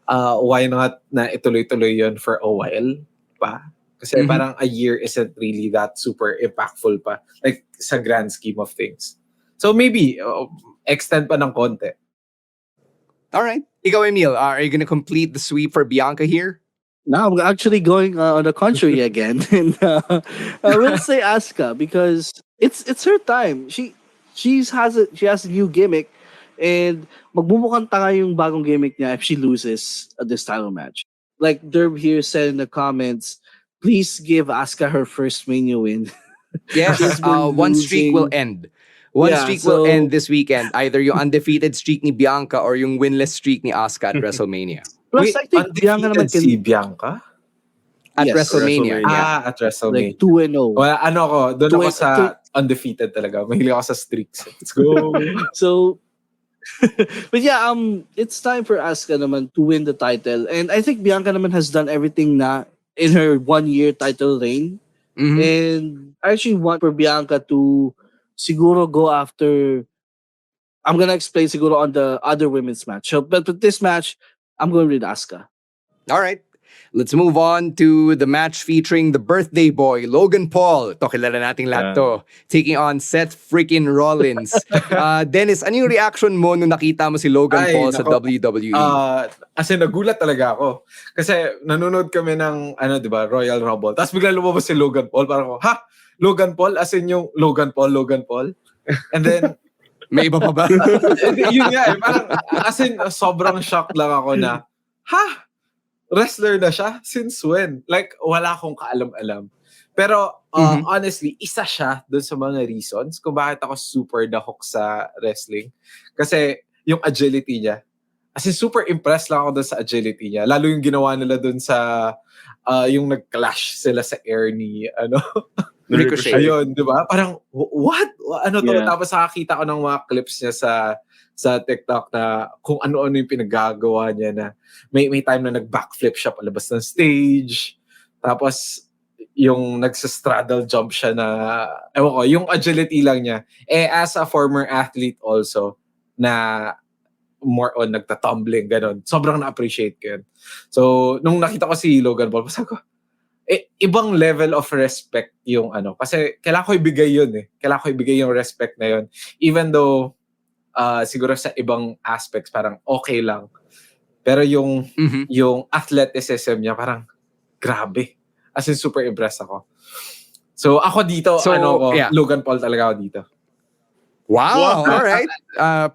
Speaker 7: why not na ituloy-tuloy yun for a while pa? Kasi parang a year isn't really that super impactful pa. Like, sa grand scheme of things. So maybe, extend pa ng konti.
Speaker 10: All right. Ikaw, Emile, are you going to complete the sweep for Bianca here?
Speaker 11: Now I'm actually going on the contrary again, and I will say Asuka because it's her time. She has a new gimmick, and magbumukhang tanga yung bagong gimmick niya if she loses this title match. Like Derb here said in the comments, please give Asuka her first Mania win.
Speaker 10: Yes, one streak will end. One streak will end this weekend. Either yung undefeated streak ni Bianca or yung winless streak ni Asuka at WrestleMania.
Speaker 11: Plus, I think Bianca naman
Speaker 7: si Bianca?
Speaker 10: At WrestleMania.
Speaker 7: At WrestleMania.
Speaker 11: Like 2-0.
Speaker 7: Well, doon ako sa undefeated talaga. Mahilig ako sa streaks. Let's go.
Speaker 11: So, but yeah, it's time for Asuka naman to win the title. And I think Bianca naman has done everything na in her 1 year title reign. And I actually want for Bianca to siguro go after. I'm gonna explain siguro on the other women's match. So, but with this match, I'm going with Asuka.
Speaker 10: All right. Let's move on to the match featuring the birthday boy, Logan Paul. Ito, kilala nating lahat to. Taking on Seth freaking Rollins. Denis, ano yung reaction mo nung nakita mo si Logan Paul sa WWE?
Speaker 7: As in, nagulat talaga ako. Kasi nanonood kami ng, diba, Royal Rumble. Tapos bigla lumabas si Logan Paul. Parang ako, Logan Paul? As in yung Logan Paul? And then,
Speaker 10: may iba pa ba?
Speaker 7: Yun nga eh. Parang, as in, sobrang shocked lang ako na, wrestler na siya? Since when? Like, wala akong kaalam-alam. Pero, honestly, isa siya dun sa mga reasons kung bakit ako super dahok sa wrestling. Kasi, yung agility niya. As in, super impressed lang ako dun sa agility niya. Lalo yung ginawa nila dun sa, yung nag-clash sila sa air ni,
Speaker 10: Ricochet.
Speaker 7: Ayun, di ba? Parang, what? Ano to? Yeah. Tapos nakakita ko ng mga clips niya sa TikTok na kung ano-ano yung pinagagawa niya na may time na nag-backflip siya palabas ng stage. Tapos, yung nagsa-straddle jump siya na, ewan ko, yung agility lang niya. As a former athlete also, na more on nagtatumbling, ganon. Sobrang na-appreciate ko yun. So, nung nakita ko si Logan Paul, sabi ko, ibang level of respect yung kasi kailangan ko ibigay yun eh. Kailangan ko ibigay yung respect na yun. Even though, siguro sa ibang aspects, parang okay lang. Pero yung athleticism niya, parang grabe. As in, super impressed ako. So, ako dito, Logan Paul talaga ako dito.
Speaker 10: Wow, all right.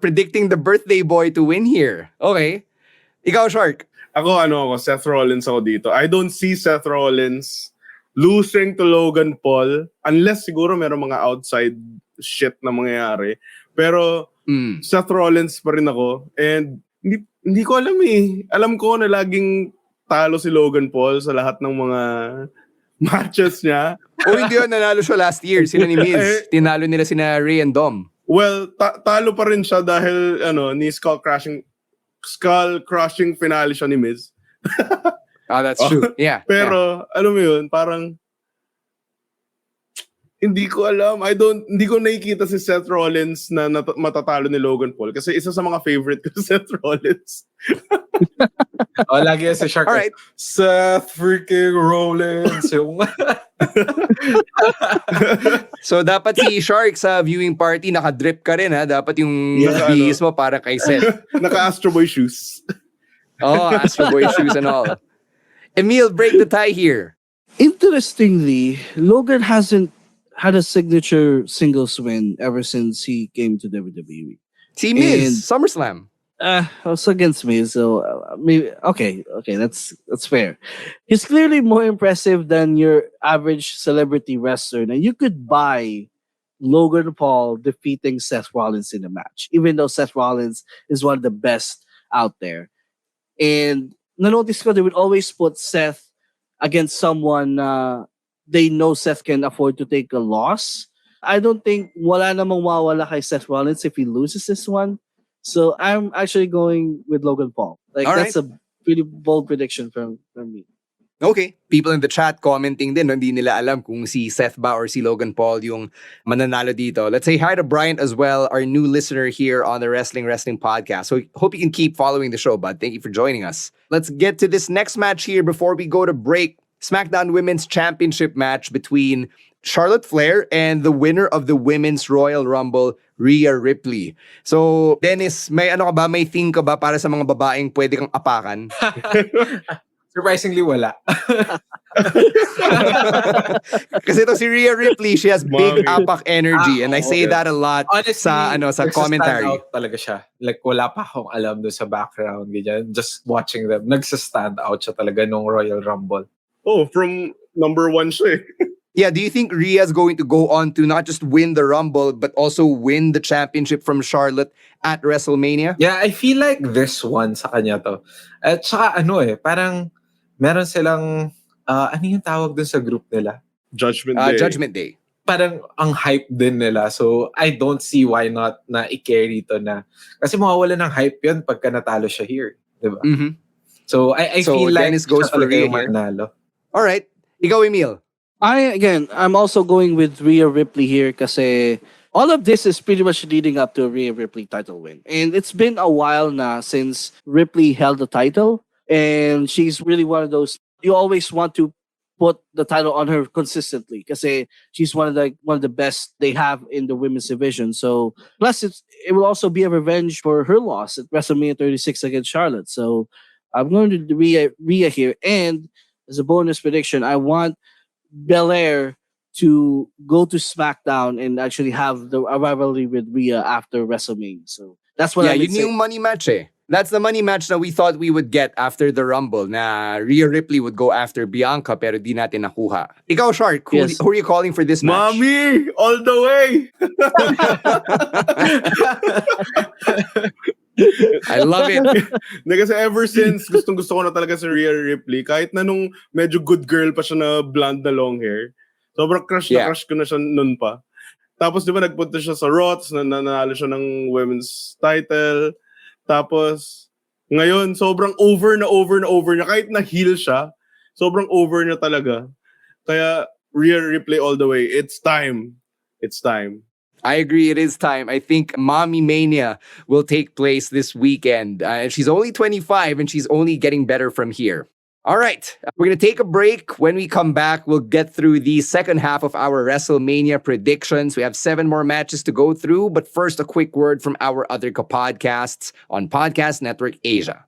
Speaker 10: Predicting the birthday boy to win here. Okay. Ikaw, Shark.
Speaker 1: Ako, Seth Rollins ako dito. I don't see Seth Rollins losing to Logan Paul unless siguro meron mga outside shit na mangyayari. Pero Seth Rollins pa rin ako. And hindi ko alam eh. Alam ko na laging talo si Logan Paul sa lahat ng mga matches niya.
Speaker 10: Hindi yun. Nanalo siya last year. Sila ni Miz. Tinalo nila sina Ray and Dom.
Speaker 1: Well, talo pa rin siya dahil ni skull-crushing finale siya ni Miz.
Speaker 10: That's true. Yeah.
Speaker 1: Pero, alam mo yun, parang hindi ko alam. Hindi ko nakikita si Seth Rollins na matatalo ni Logan Paul kasi isa sa mga favorite ko si Seth Rollins.
Speaker 7: Lagi si Shark.
Speaker 10: All right.
Speaker 7: Seth freaking Rollins.
Speaker 10: So, dapat si Shark sa viewing party, naka-drip ka rin ha. Dapat yung bihis mo para kay Seth.
Speaker 1: Naka-Astro Boy shoes.
Speaker 10: Astro Boy shoes and all. Emile, break the tie here.
Speaker 11: Interestingly, Logan hasn't had a signature singles win ever since he came to WWE.
Speaker 10: Si Miz, SummerSlam.
Speaker 11: was against me, so maybe okay, that's fair. He's clearly more impressive than your average celebrity wrestler. Now you could buy Logan Paul defeating Seth Rollins in a match, even though Seth Rollins is one of the best out there. And na-notice ko they would always put Seth against someone they know Seth can afford to take a loss. I don't think wala namang mawawala kay Seth Rollins if he loses this one. So I'm actually going with Logan Paul. Like
Speaker 10: All
Speaker 11: that's
Speaker 10: right.
Speaker 11: a pretty bold prediction from me.
Speaker 10: Okay. People in the chat commenting din, hindi nila alam kung si Seth ba or si Logan Paul yung mananalo dito. Let's say hi to Bryant as well, our new listener here on the Wrestling Podcast. So hope you can keep following the show, bud. Thank you for joining us. Let's get to this next match here before we go to break. SmackDown Women's Championship match between Charlotte Flair and the winner of the Women's Royal Rumble, Rhea Ripley. So, Denis, may ano ka ba? May thing ka ba para sa mga babaeng pwede kang apakan?
Speaker 7: Surprisingly, wala.
Speaker 10: Kasi ito si Rhea Ripley, she has big
Speaker 1: Mommy.
Speaker 10: apak energy and I say that a lot
Speaker 7: Honestly,
Speaker 10: sa commentary.
Speaker 7: Nagsa-stand out talaga siya. Like, wala pa akong alam doon sa background. Ganyan. Just watching them. Nagsa-stand out siya talaga nung Royal Rumble.
Speaker 1: Oh, from number 1 siya eh.
Speaker 10: Yeah, do you think Rhea's going to go on to not just win the Rumble but also win the championship from Charlotte at WrestleMania?
Speaker 7: Yeah, I feel like this one sa kanya to. At saka parang meron silang, ano yung tawag dun sa group nila?
Speaker 1: Judgment Day.
Speaker 10: Judgment Day.
Speaker 7: Parang ang hype din nila. So, I don't see why not na i-carry to na. Kasi mawawala ng hype yun pagka natalo siya here. Diba?
Speaker 10: Mm-hmm.
Speaker 7: So, I
Speaker 10: So,
Speaker 7: feel like
Speaker 10: Dennis goes
Speaker 7: siya
Speaker 10: for
Speaker 7: talaga
Speaker 10: Rhea
Speaker 7: yung
Speaker 10: here.
Speaker 7: mananalo.
Speaker 10: All right. Ikaw, Emile.
Speaker 11: I'm also going with Rhea Ripley here kasi all of this is pretty much leading up to a Rhea Ripley title win. And it's been a while now since Ripley held the title. And she's really one of those, you always want to put the title on her consistently kasi she's one of the best they have in the women's division. So plus it will also be a revenge for her loss at WrestleMania 36 against Charlotte. So I'm going to Rhea here. And as a bonus prediction, I want Belair to go to SmackDown and actually have a rivalry with Rhea after WrestleMania. So that's what
Speaker 10: yun yung money match eh. That's the money match that we thought we would get after the Rumble na Rhea Ripley would go after Bianca pero di natin nakuha. Ikaw, Shark, who are you calling for this match?
Speaker 1: Mommy! All the way!
Speaker 10: I love it.
Speaker 1: Kasi ever since, gusto ko na talaga si Rhea Ripley. Kahit na nung medyo good girl pa siya na blonde na long hair. Sobrang crush ko na siya nun pa. Tapos di ba nagpunta siya sa Raw, nanalo siya ng women's title. Tapos, ngayon, sobrang over na. Kahit na heel siya, sobrang over na talaga. Kaya, Rhea Ripley all the way. It's time. It's time.
Speaker 10: I agree, it is time. I think Mommy Mania will take place this weekend. She's only 25 and she's only getting better from here. All right, we're going to take a break. When we come back, we'll get through the second half of our WrestleMania predictions. We have 7 more matches to go through, but first, a quick word from our other podcasts on Podcast Network Asia.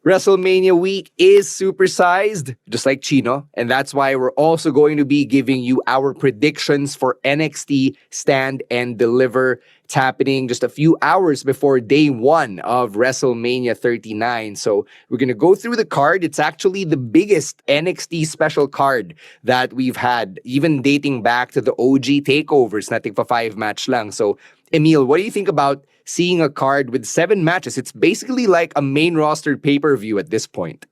Speaker 10: WrestleMania week is supersized, just like Chino, and that's why we're also going to be giving you our predictions for NXT Stand and Deliver. It's happening just a few hours before day 1 of WrestleMania 39. So we're going to go through the card. It's actually the biggest NXT special card that we've had, even dating back to the OG takeovers, nating pa 5 match lang. So, Emile, what do you think about seeing a card with 7 matches? It's basically like a main roster pay-per-view at this point.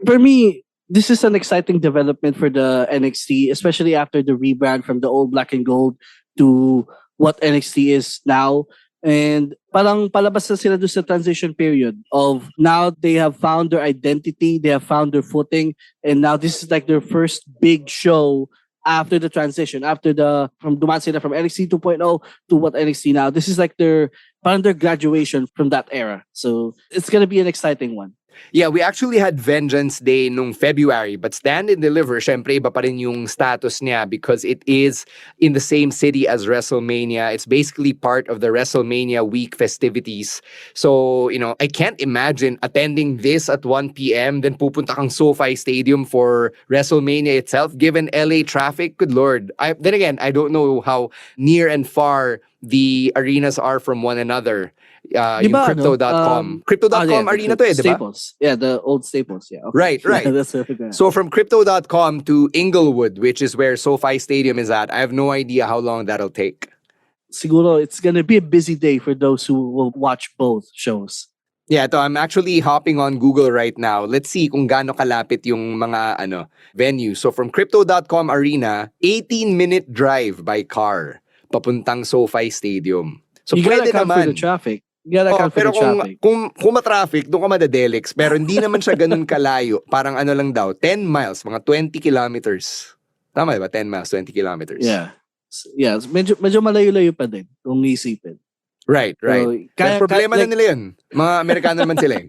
Speaker 11: For me, this is an exciting development for the NXT, especially after the rebrand from the old black and gold to what NXT is now. And parang palabas na sila doon sa transition period of now they have found their identity, they have found their footing, and now this is like their first big show after the transition, from NXT 2.0 to what NXT now. This is like their graduation from that era. So it's going to be an exciting one.
Speaker 10: Yeah, we actually had Vengeance Day nung February, but Stand and Deliver, syempre iba pa rin yung status niya because it is in the same city as WrestleMania. It's basically part of the WrestleMania week festivities. So, I can't imagine attending this at 1 p.m. then pupunta kang SoFi Stadium for WrestleMania itself, given LA traffic. Good Lord. Then again, I don't know how near and far the arenas are from one another.
Speaker 11: Di
Speaker 10: Yung
Speaker 11: ba,
Speaker 10: crypto.com. Crypto.com arena to di ba?
Speaker 11: Staples. Yeah, the old Staples. Yeah. Okay.
Speaker 10: Right, right.
Speaker 11: Yeah, that's what I forgot.
Speaker 10: So from crypto.com to Inglewood, which is where SoFi Stadium is at, I have no idea how long that'll take.
Speaker 11: Siguro, it's gonna be a busy day for those who will watch both shows.
Speaker 10: Yeah, so I'm actually hopping on Google right now. Let's see kung gaano kalapit yung mga venues. So from crypto.com arena, 18-minute drive by car papuntang SoFi Stadium. So
Speaker 11: You gotta
Speaker 10: pwede
Speaker 11: account for
Speaker 10: naman.
Speaker 11: the traffic. You gotta account for
Speaker 10: Pero
Speaker 11: the traffic.
Speaker 10: kung ma-traffic, doon ka madadelix. Pero hindi naman siya ganun kalayo. Parang lang daw, 10 miles, mga 20 kilometers. Tama ba? 10 miles, 20 kilometers.
Speaker 11: Yeah. Yeah, medyo malayo-layo pa din kung isipin.
Speaker 10: Right, right.
Speaker 11: So,
Speaker 10: Pero problema na nila yun. Mga Amerikano naman sila.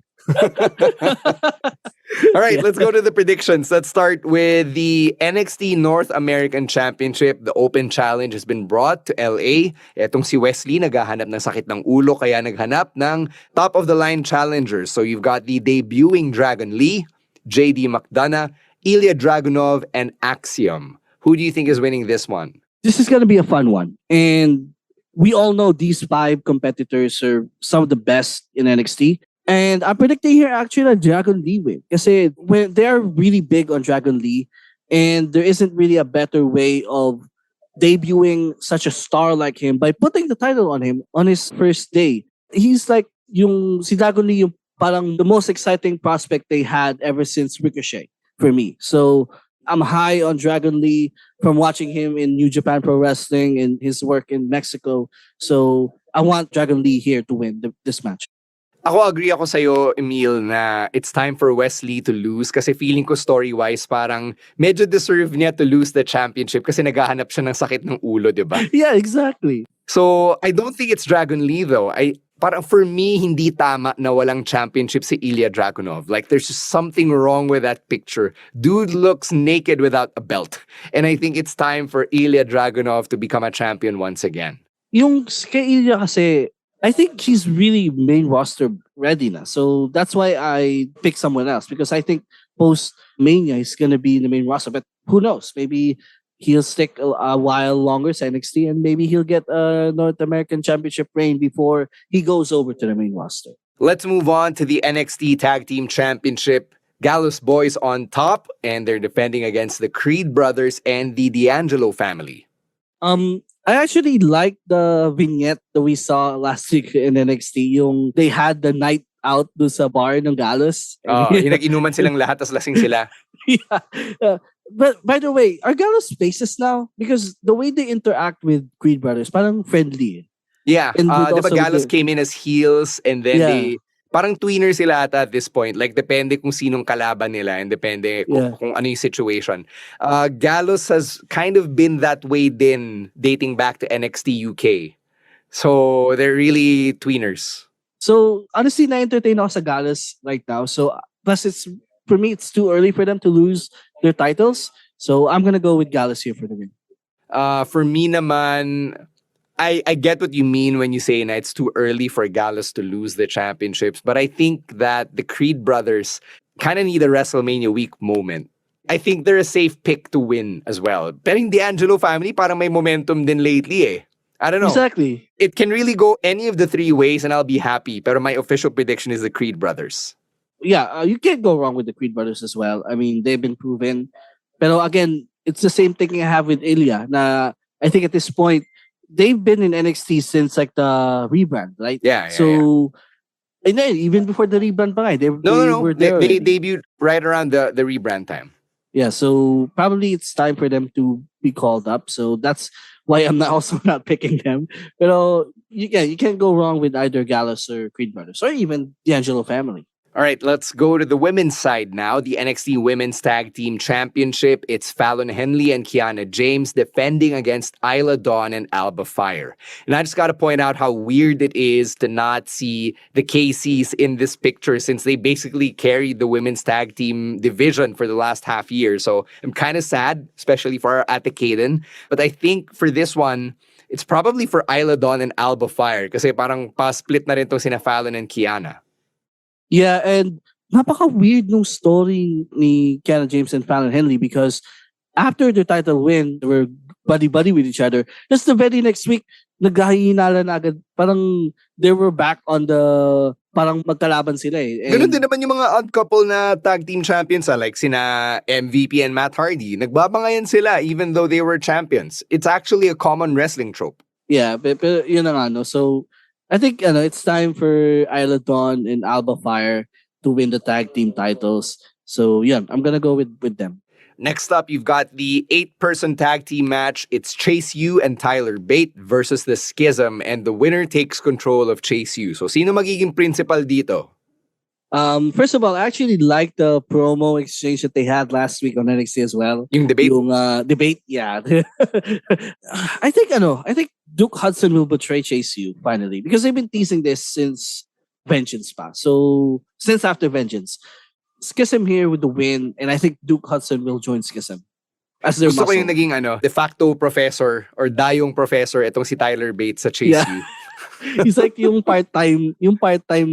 Speaker 10: All right, let's go to the predictions. Let's start with the NXT North American Championship. The Open Challenge has been brought to LA. Etong si Wesley naghahanap ng sakit ng ulo kaya naghanap ng top-of-the-line challengers. So you've got the debuting Dragon Lee, JD McDonough, Ilya Dragunov, and Axiom. Who do you think is winning this one?
Speaker 11: This is gonna be a fun one. And we all know these 5 competitors are some of the best in NXT. And I'm predicting here actually a Dragon Lee win. Kasi when they're really big on Dragon Lee, and there isn't really a better way of debuting such a star like him by putting the title on him on his first day. He's like si Dragon Lee yung parang the most exciting prospect they had ever since Ricochet for me. So I'm high on Dragon Lee from watching him in New Japan Pro Wrestling and his work in Mexico. So I want Dragon Lee here to win this match.
Speaker 10: Ako agree ako sa'yo, Emile, na it's time for Wesley to lose kasi feeling ko story-wise parang medyo deserve niya to lose the championship kasi naghahanap siya ng sakit ng ulo, di ba?
Speaker 11: Yeah, exactly.
Speaker 10: So, I don't think it's Dragon Lee though. Parang for me, hindi tama na walang championship si Ilya Dragunov. Like, there's just something wrong with that picture. Dude looks naked without a belt. And I think it's time for Ilya Dragunov to become a champion once again.
Speaker 11: Yung kay Ilya kasi, I think he's really main roster ready na. So that's why I picked someone else because I think post-Mania he's going to be in the main roster. But who knows? Maybe he'll stick a while longer to NXT and maybe he'll get a North American Championship reign before he goes over to the main roster.
Speaker 10: Let's move on to the NXT Tag Team Championship. Gallus Boys on top and they're defending against the Creed brothers and the D'Angelo family.
Speaker 11: I actually like the vignette that we saw last week in NXT. Yung they had the night out do sa bar ng Gallus.
Speaker 10: Yung nag-inuman silang lahat tas lasing sila.
Speaker 11: Yeah. But by the way, are Gallus faces now? Because the way they interact with Creed brothers, parang friendly.
Speaker 10: Yeah. Diba Gallus
Speaker 11: the...
Speaker 10: came in as heels and then they parang tweener sila at this point. Like, depende kung sinong kalaban nila and depende kung ano yung situation. Gallus has kind of been that way din dating back to NXT UK. So, they're really tweeners.
Speaker 11: So, honestly, na-entertain ako sa Gallus right now. So, plus for me, it's too early for them to lose their titles. So, I'm gonna go with Gallus here for the win.
Speaker 10: For me naman, I get what you mean when you say na it's too early for Gallus to lose the championships, but I think that the Creed brothers kind of need a WrestleMania week moment. I think they're a safe pick to win as well. Pero yung D'Angelo family parang may momentum din lately eh. I don't know.
Speaker 11: Exactly.
Speaker 10: It can really go any of the 3 ways and I'll be happy. Pero my official prediction is the Creed brothers.
Speaker 11: Yeah, you can't go wrong with the Creed brothers as well. I mean, they've been proven. Pero again, it's the same thing I have with Ilya. Na I think at this point, they've been in NXT since like the rebrand, right?
Speaker 10: Yeah.
Speaker 11: And then even before the rebrand pa, they were there.
Speaker 10: They debuted right around the rebrand time.
Speaker 11: Yeah, so probably it's time for them to be called up. So that's why I'm also not picking them. But you can't go wrong with either Gallus or Creed brothers or even D'Angelo family.
Speaker 10: All right, let's go to the women's side now. The NXT Women's Tag Team Championship. It's Fallon Henley and Kiana James defending against Isla Dawn and Alba Fire. And I just got to point out how weird it is to not see the KCs in this picture since they basically carried the women's tag team division for the last half year. So I'm kind of sad, especially for Ate Kaden. But I think for this one, it's probably for Isla Dawn and Alba Fire kasi parang pa-split na rin to sina Fallon and Kiana.
Speaker 11: Yeah, and napaka-weird nung story ni Kiana James and Fallon Henley because after their title win, they were buddy-buddy with each other. Just the very next week, naghahinala na agad. Parang they were back on the, parang magkalaban sila eh.
Speaker 10: Ganun din naman yung mga odd couple na tag team champions like sina MVP and Matt Hardy. Nagbabangayan sila even though they were champions. It's actually a common wrestling trope.
Speaker 11: Yeah, pero yun na nga, no? So, I think it's time for Isla Dawn and Alba Fire to win the tag team titles. So, yeah, I'm gonna go with them.
Speaker 10: Next up, you've got the 8-person tag team match. It's Chase U and Tyler Bate versus the Schism, and the winner takes control of Chase U. So, sino magiging principal dito?
Speaker 11: First of all, I actually like the promo exchange that they had last week on NXT as well.
Speaker 10: Yung debate?
Speaker 11: Yung debate, yeah. I think Duke Hudson will betray Chase U finally because they've been teasing this since Vengeance pa. So, since after Vengeance. Schism here with the win, and I think Duke Hudson will join Schism as their
Speaker 10: Gusto
Speaker 11: muscle.
Speaker 10: ko yung naging de facto professor or dayong professor itong si Tyler Bate sa Chase U.
Speaker 11: He's like yung part-time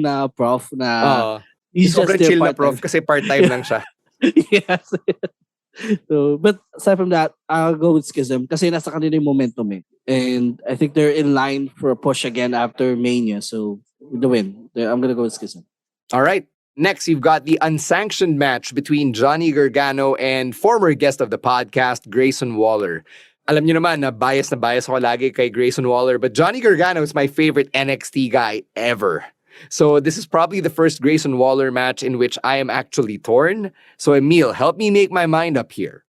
Speaker 11: na prof na he's just
Speaker 10: sobrang
Speaker 11: there
Speaker 10: chill na
Speaker 11: part-time.
Speaker 10: prof kasi part-time lang siya.
Speaker 11: Yes. So, but aside from that, I'll go with Schism kasi nasa kanila yung momentum eh. And I think they're in line for a push again after Mania. So, with the win, I'm gonna go with Schism.
Speaker 10: All right. Next, you've got the unsanctioned match between Johnny Gargano and former guest of the podcast, Grayson Waller. Alam niyo naman na bias ako lagi kay Grayson Waller, but Johnny Gargano is my favorite NXT guy ever. So this is probably the first Grayson Waller match in which I am actually torn. So Emile, help me make my mind up here.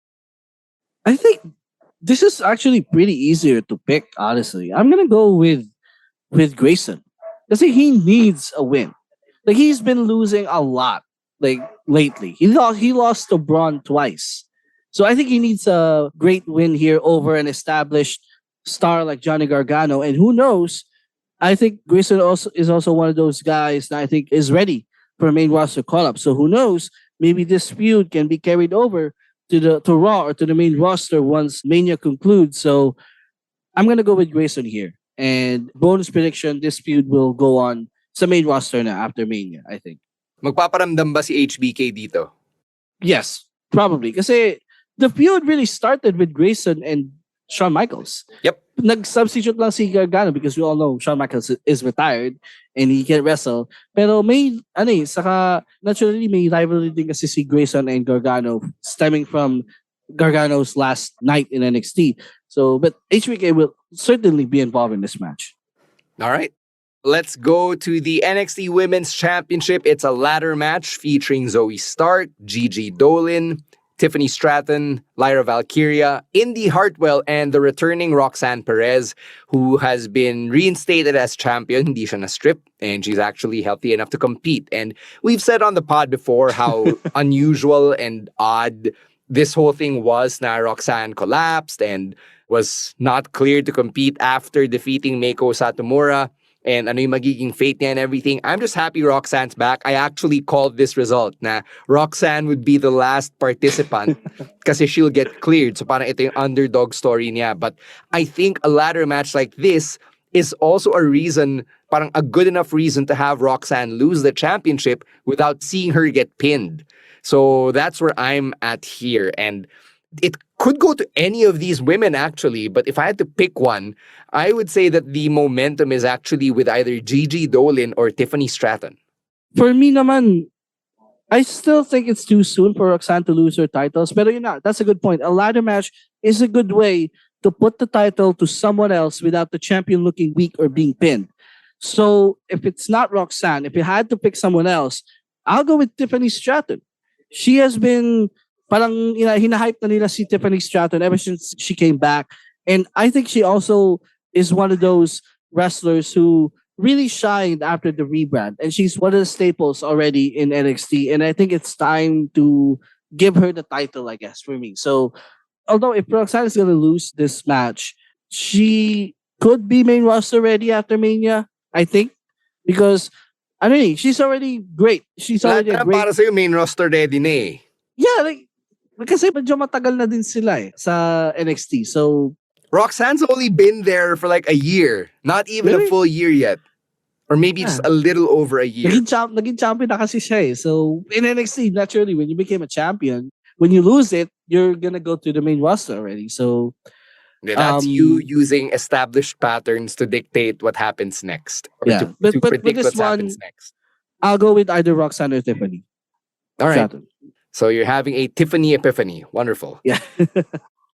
Speaker 11: I think this is actually pretty easier to pick, honestly. I'm gonna go with Grayson. Because he needs a win. Like he's been losing a lot lately. He lost to Braun twice. So I think he needs a great win here over an established star like Johnny Gargano. And who knows, I think Grayson is also one of those guys that I think is ready for a main roster call-up. So who knows, maybe this feud can be carried over to Raw or to the main roster once Mania concludes. So I'm going to go with Grayson here. And bonus prediction, this feud will go on sa main roster na after Mania, I think.
Speaker 10: Magpaparamdam ba si HBK dito?
Speaker 11: Yes, probably. Kasi the feud really started with Grayson and Shawn Michaels.
Speaker 10: Yep.
Speaker 11: Nag-substitute lang si Gargano because we all know Shawn Michaels is retired and he can't wrestle. Pero may, saka naturally may rivalry din kasi si Grayson and Gargano stemming from Gargano's last night in NXT. So, but HBK will certainly be involved in this match.
Speaker 10: All right. Let's go to the NXT Women's Championship. It's a ladder match featuring Zoe Stark, Gigi Dolan, Tiffany Stratton, Lyra Valkyria, Indy Hartwell, and the returning Roxanne Perez, who has been reinstated as champion. Hindi siya na-strip, and she's actually healthy enough to compete. And we've said on the pod before how unusual and odd this whole thing was na Roxanne collapsed and was not cleared to compete after defeating Meiko Satomura. And ano yung magiging fate niya and everything. I'm just happy Roxanne's back. I actually called this result na Roxanne would be the last participant kasi she'll get cleared. So parang ito yung underdog story niya. But I think a ladder match like this is also a reason, parang a good enough reason to have Roxanne lose the championship without seeing her get pinned. So that's where I'm at here. And it could go to any of these women, actually. But if I had to pick one, I would say that the momentum is actually with either Gigi Dolan or Tiffany Stratton.
Speaker 11: For me naman, I still think it's too soon for Roxanne to lose her titles. But that's a good point. A ladder match is a good way to put the title to someone else without the champion looking weak or being pinned. So if it's not Roxanne, if you had to pick someone else, I'll go with Tiffany Stratton. She has been parang hinahype na nila si Tiffany Stratton ever since she came back. And I think she also is one of those wrestlers who really shined after the rebrand. And she's one of the staples already in NXT. And I think it's time to give her the title, I guess, for me. So, although if Roxanne is going to lose this match, she could be main roster ready after Mania, I think. Because, she's already great. She's already a great...
Speaker 10: Para sa'yo, main roster ready na eh.
Speaker 11: Yeah, kasi medyo matagal na din sila sa NXT. So,
Speaker 10: Roxanne's only been there for like a year. Not even a full year yet. Or maybe just a little over a year.
Speaker 11: Naging champion na kasi siya eh. So, in NXT, naturally, when you became a champion, when you lose it, you're gonna go to the main roster already. So,
Speaker 10: Yeah, that's you using established patterns to dictate what happens next. Or to
Speaker 11: but
Speaker 10: predict
Speaker 11: with this
Speaker 10: what
Speaker 11: one,
Speaker 10: happens next.
Speaker 11: I'll go with either Roxanne or Tiffany.
Speaker 10: All right.
Speaker 11: Stratton.
Speaker 10: So you're having a Tiffany epiphany. Wonderful.
Speaker 11: Yeah.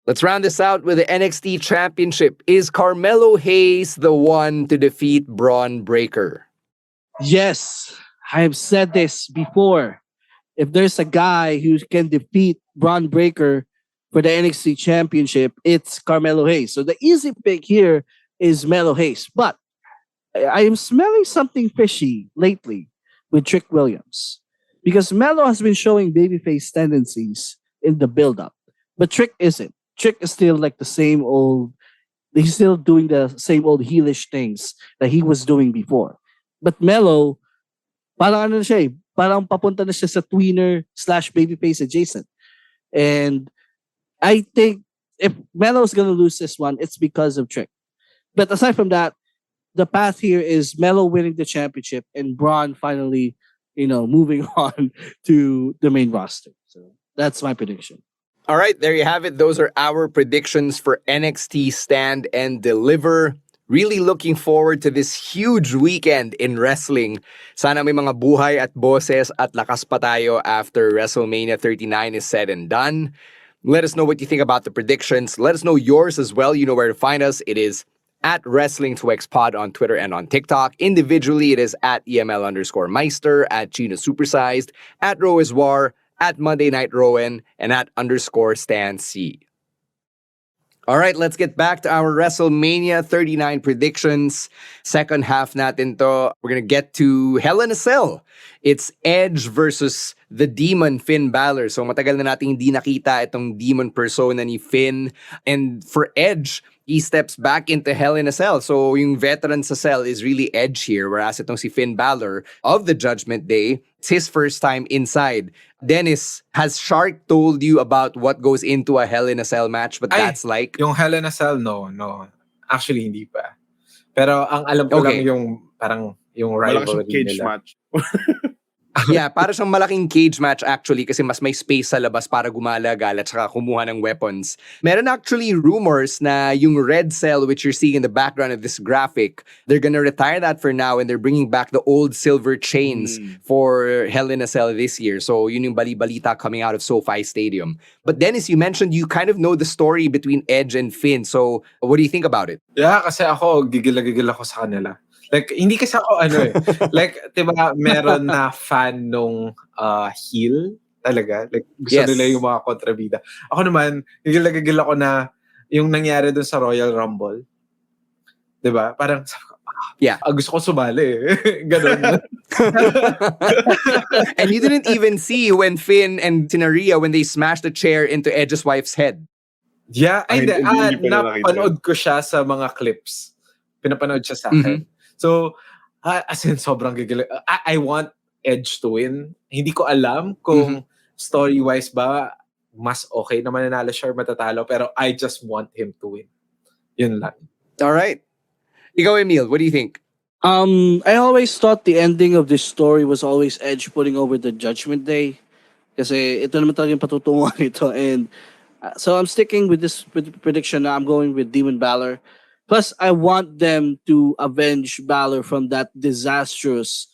Speaker 10: Let's round this out with the NXT Championship. Is Carmelo Hayes the one to defeat Braun Breaker?
Speaker 11: Yes, I have said this before. If there's a guy who can defeat Braun Breaker for the NXT Championship, it's Carmelo Hayes. So the easy pick here is Melo Hayes. But I am smelling something fishy lately with Trick Williams. Because Melo has been showing babyface tendencies in the build-up. But Trick isn't. Trick is still like the same old... He's still doing the same old heelish things that he was doing before. But Melo, parang ano na siya eh, parang papunta na siya sa tweener / babyface adjacent. And I think if Melo's gonna lose this one, it's because of Trick. But aside from that, the path here is Melo winning the championship and Braun finally, moving on to the main roster. So that's my prediction.
Speaker 10: All right, there you have it. Those are our predictions for NXT Stand and Deliver. Really looking forward to this huge weekend in wrestling. Sana may mga buhay at boses at lakas pa tayo after WrestleMania 39 is said and done. Let us know what you think about the predictions. Let us know yours as well. You know where to find us. It is at Wrestling2XPod on Twitter and on TikTok. Individually, it is at EML_Meister, at Gina Supersized, at Roiswar, at Monday Night Rowan, and at _Stan C. All right, let's get back to our WrestleMania 39 predictions. Second half natin to. We're going to get to Hell in a Cell. It's Edge versus the Demon, Finn Balor. So matagal na nating hindi nakita itong Demon persona ni Finn. And for Edge, he steps back into Hell in a Cell. So yung veteran sa cell is really Edge here. Whereas itong si Finn Balor of the Judgment Day, it's his first time inside. Dennis, has Shark told you about what goes into a Hell in a Cell match? But that's like...
Speaker 7: Yung Hell in a Cell, no. Actually, hindi pa. Pero ang alam ko lang yung parang yung rivalry
Speaker 1: cage
Speaker 7: nila.
Speaker 1: match.
Speaker 10: Yeah, para siyang malaking cage match actually kasi mas may space sa labas para gumala-gala at saka kumuha ng weapons. Meron actually rumors na yung red cell which you're seeing in the background of this graphic, they're gonna retire that for now and they're bringing back the old silver chains for Hell in a Cell this year. So yun yung bali-balita coming out of SoFi Stadium. But Dennis, you mentioned you kind of know the story between Edge and Finn. So what do you think about it?
Speaker 7: Yeah, kasi ako, gigil ako sa kanila. Like, hindi kasi ako like, diba, meron na fan nung heel talaga. Like, gusto nila yung mga kontrabida. Ako naman, gigil ako na yung nangyari dun sa Royal Rumble. Diba? Parang, gusto ko sumali Ganon.
Speaker 10: And you didn't even see when Finn and Tinaria, when they smashed the chair into Edge's wife's head.
Speaker 7: Yeah, napanood ko siya sa mga clips. Pinapanood siya sa akin. So, as in, sobrang gigil. I want Edge to win. Hindi ko alam kung story-wise ba mas okay na mananalo siya or matatalo, pero I just want him to win. Yun lang.
Speaker 10: All right. Ikaw, Emile, what do you think?
Speaker 11: I always thought the ending of this story was always Edge putting over the Judgment Day. Kasi ito naman talaga yung patutunguhan ito. And so I'm sticking with this prediction na I'm going with Demon Balor. Plus, I want them to avenge Balor from that disastrous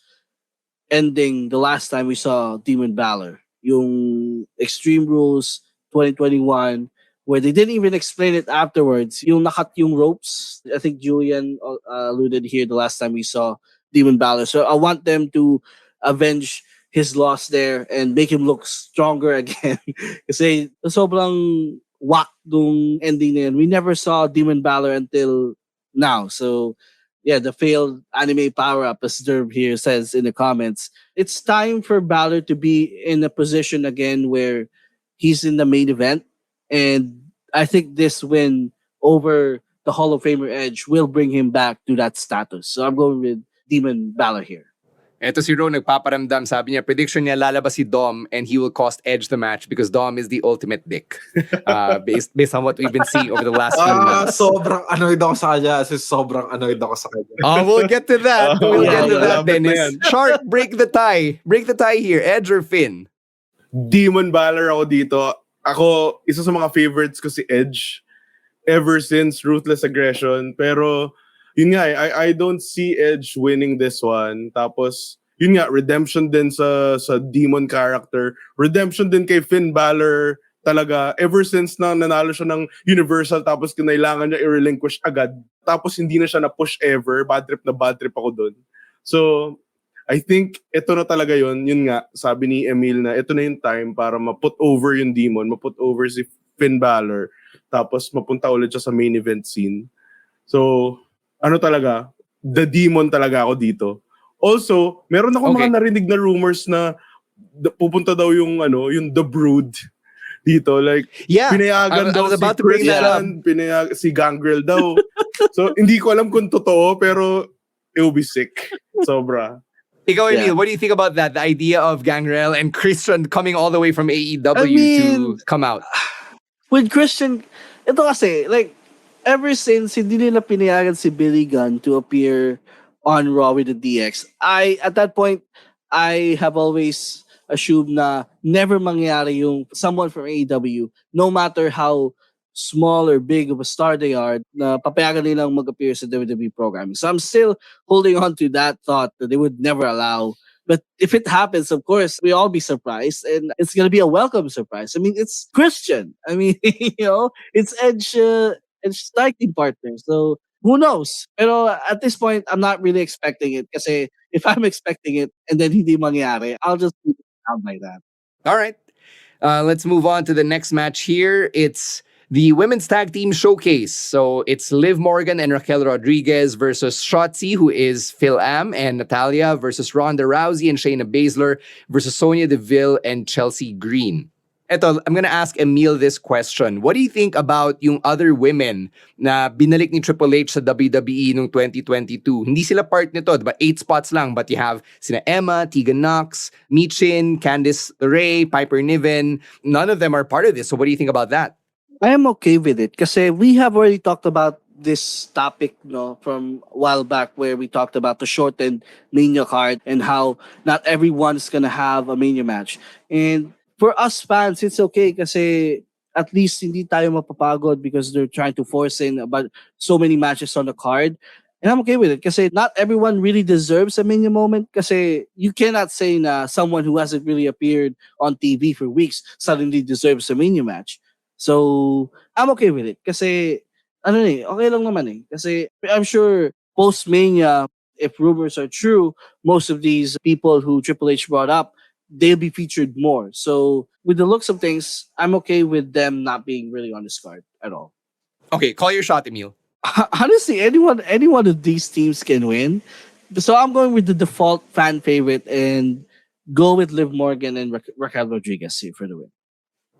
Speaker 11: ending the last time we saw Demon Balor. Yung Extreme Rules 2021, where they didn't even explain it afterwards. Yung nakat yung ropes. I think Julian alluded here the last time we saw Demon Balor. So I want them to avenge his loss there and make him look stronger again. Kasi sobrang whack dung ending na yun. We never saw Demon Balor until now. So, yeah, the failed anime power-up, as Derb here says in the comments. It's time for Balor to be in a position again where he's in the main event. And I think this win over the Hall of Famer Edge will bring him back to that status. So I'm going with Demon Balor here.
Speaker 10: Eto si Ro nagpaparamdam, sabi niya, prediction niya lalabas si Dom and he will cost Edge the match because Dom is the ultimate dick. Based on what we've been seeing over the last few months.
Speaker 7: Sobrang annoyed ako sa kanya. Sobrang annoyed ako sa kanya.
Speaker 10: We'll get to that. We'll get to that, Dennis. Shark, break the tie. Break the tie here. Edge or Finn?
Speaker 1: Demon Balor ako dito. Ako, isa sa mga favorites ko si Edge. ever since Ruthless Aggression. Pero, yun nga, I don't see Edge winning this one. Tapos, yun nga, redemption din sa demon character. Redemption din kay Finn Balor talaga. Ever since na nanalo siya ng Universal, tapos kinailangan niya i-relinquish agad. Tapos, hindi na siya na-push ever. Bad trip ako dun. So, I think ito na talaga yun. Yun nga, sabi ni Emile na ito na yung time para ma-put over yung demon, ma-put over si Finn Balor, tapos mapunta ulit siya sa main event scene. So, ano talaga, the demon talaga ako dito. Also, meron ako mga narinig na rumors na pupunta daw yung The Brood dito. Like, pinayagan daw si Christian, si Gangrel daw. So, hindi ko alam kung totoo, pero it will be sick. Sobra.
Speaker 10: Ikaw, Emile, what do you think about that? The idea of Gangrel and Christian coming all the way from AEW to come out.
Speaker 11: With Christian, ito kasi, like, ever since hindi nila pinayagan si Billy Gunn to appear on Raw with the DX, at that point, I have always assumed na never mangyari yung someone from AEW, no matter how small or big of a star they are, na papayagan nilang mag-appear sa WWE programming. So I'm still holding on to that thought that they would never allow. But if it happens, of course, we all be surprised, and it's going to be a welcome surprise. I mean, it's Christian. I mean, it's Edge tag team partner. So who knows? Pero at this point, I'm not really expecting it. Kasi if I'm expecting it and then hindi mangyari, I'll just keep it down by that.
Speaker 10: All right. Let's move on to the next match here. It's the Women's Tag Team Showcase. So it's Liv Morgan and Raquel Rodriguez versus Shotzi, who is Phil Am, and Natalia versus Ronda Rousey and Shayna Baszler versus Sonya Deville and Chelsea Green. Eto, I'm gonna ask Emile this question. What do you think about yung other women na binalik ni Triple H sa WWE noong 2022? Hindi sila part nito, diba? 8 spots lang, but you have sina Emma, Tegan Nox, Michin, Candice LeRae, Piper Niven. None of them are part of this. So what do you think about that?
Speaker 11: I am okay with it kasi we have already talked about this topic from a while back where we talked about the shortened Mania card and how not everyone's gonna have a Mania match. And for us fans, it's okay kasi at least hindi tayo mapapagod because they're trying to force in about so many matches on the card. And I'm okay with it kasi not everyone really deserves a Mania moment kasi you cannot say na someone who hasn't really appeared on TV for weeks suddenly deserves a Mania match. So, I'm okay with it. Kasi, okay lang naman Kasi, I'm sure, post-Mania, if rumors are true, most of these people who Triple H brought up, they'll be featured more. So, with the looks of things, I'm okay with them not being really on this card at all.
Speaker 10: Okay, call your shot, Emile.
Speaker 11: Honestly, any one of these teams can win. So, I'm going with the default fan favorite and go with Liv Morgan and Raquel Rodriguez here for the win.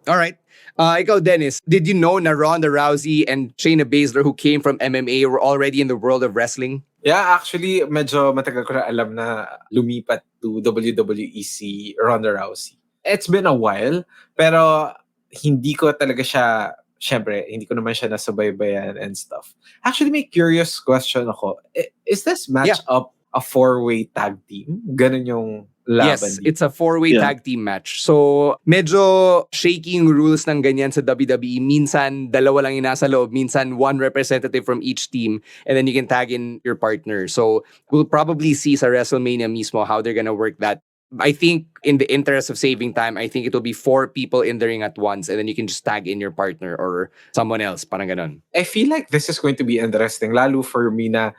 Speaker 10: All right. Ikaw, Denis, did you know na Ronda Rousey and Shayna Baszler, who came from MMA, were already in the world of wrestling?
Speaker 7: Yeah, actually, medyo matagal ko na alam na lumipat to WWE si Ronda Rousey. It's been a while, pero hindi ko talaga siya, syempre, hindi ko naman siya nasubaybayan and stuff. Actually, may curious question ako. Is this match-up a 4-way tag team? Ganun yung laban.
Speaker 10: Yes, it's a 4-way tag team match. So, medyo shaky yung rules ng ganyan sa WWE. Minsan, dalawa lang yung nasa loob. Minsan, one representative from each team. And then you can tag in your partner. So, we'll probably see sa WrestleMania mismo how they're gonna work that. I think in the interest of saving time, I think it will be 4 people in the ring at once. And then you can just tag in your partner or someone else. Parang ganon.
Speaker 7: I feel like this is going to be interesting. Lalo for me na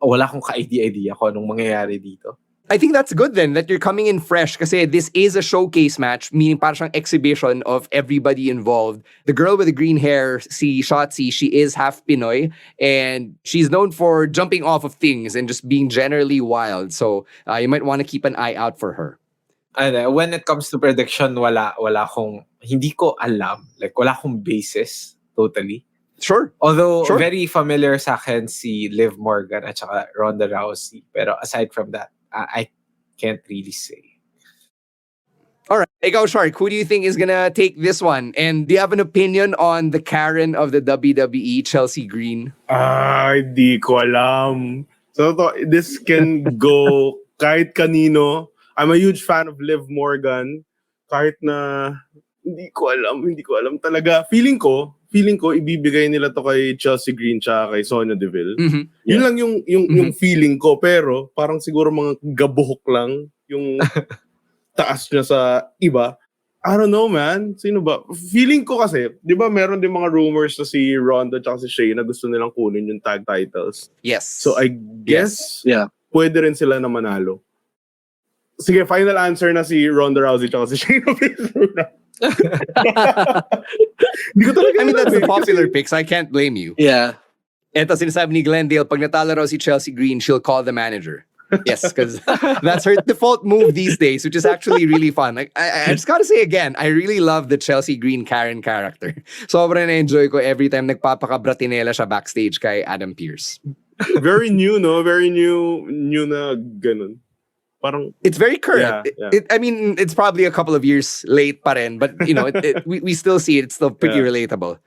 Speaker 7: wala akong ka-idea ko anong mangyayari dito.
Speaker 10: I think that's good then that you're coming in fresh kasi this is a showcase match, meaning parang siyang exhibition of everybody involved. The girl with the green hair, si Shotzi, she is half Pinoy and she's known for jumping off of things and just being generally wild. So you might want to keep an eye out for her.
Speaker 7: And when it comes to prediction, wala akong, hindi ko alam. Like, wala akong basis, totally.
Speaker 10: Sure.
Speaker 7: Although, very familiar sa akin si Liv Morgan at saka Ronda Rousey. Pero aside from that, I can't really say.
Speaker 10: All right. Ikaw, Shark, who do you think is gonna take this one? And do you have an opinion on the Karen of the WWE, Chelsea Green?
Speaker 1: Di ko alam. So, this can go kahit kanino. I'm a huge fan of Liv Morgan. Kahit na hindi ko alam talaga. Feeling ko feeling ko ibibigay nila to kay Chelsea Green tsaka kay Sonya Deville.
Speaker 10: Mhm.
Speaker 1: Yun lang yung feeling ko, pero parang siguro mga gabuhok lang yung taas niya sa iba. I don't know, man. Sino ba? Feeling ko kasi, di ba meron din mga rumors na si Ronda at si Shayna gusto nilang kunin yung tag titles.
Speaker 10: Yes.
Speaker 1: So I guess, pwede rin sila na manalo. Sige, final answer na si Ronda Rousey at si Shayna Baszler.
Speaker 10: I mean, that's the popular pick, so I can't blame you.
Speaker 11: Yeah.
Speaker 10: Eto, sinasabi ni Glendale, pag natalo raw si Chelsea Green, she'll call the manager. Yes, because that's her default move these days, which is actually really fun. Like I just gotta say again, I really love the Chelsea Green Karen character. Sobrang na-enjoy ko every time nagpapaka-bratinela siya backstage kay Adam Pearce.
Speaker 1: Very new, no? Very new na ganun. Parang
Speaker 10: it's very current.
Speaker 1: Yeah.
Speaker 10: I mean, it's probably a couple of years late pa rin, but you know, we still see it. It's still pretty relatable.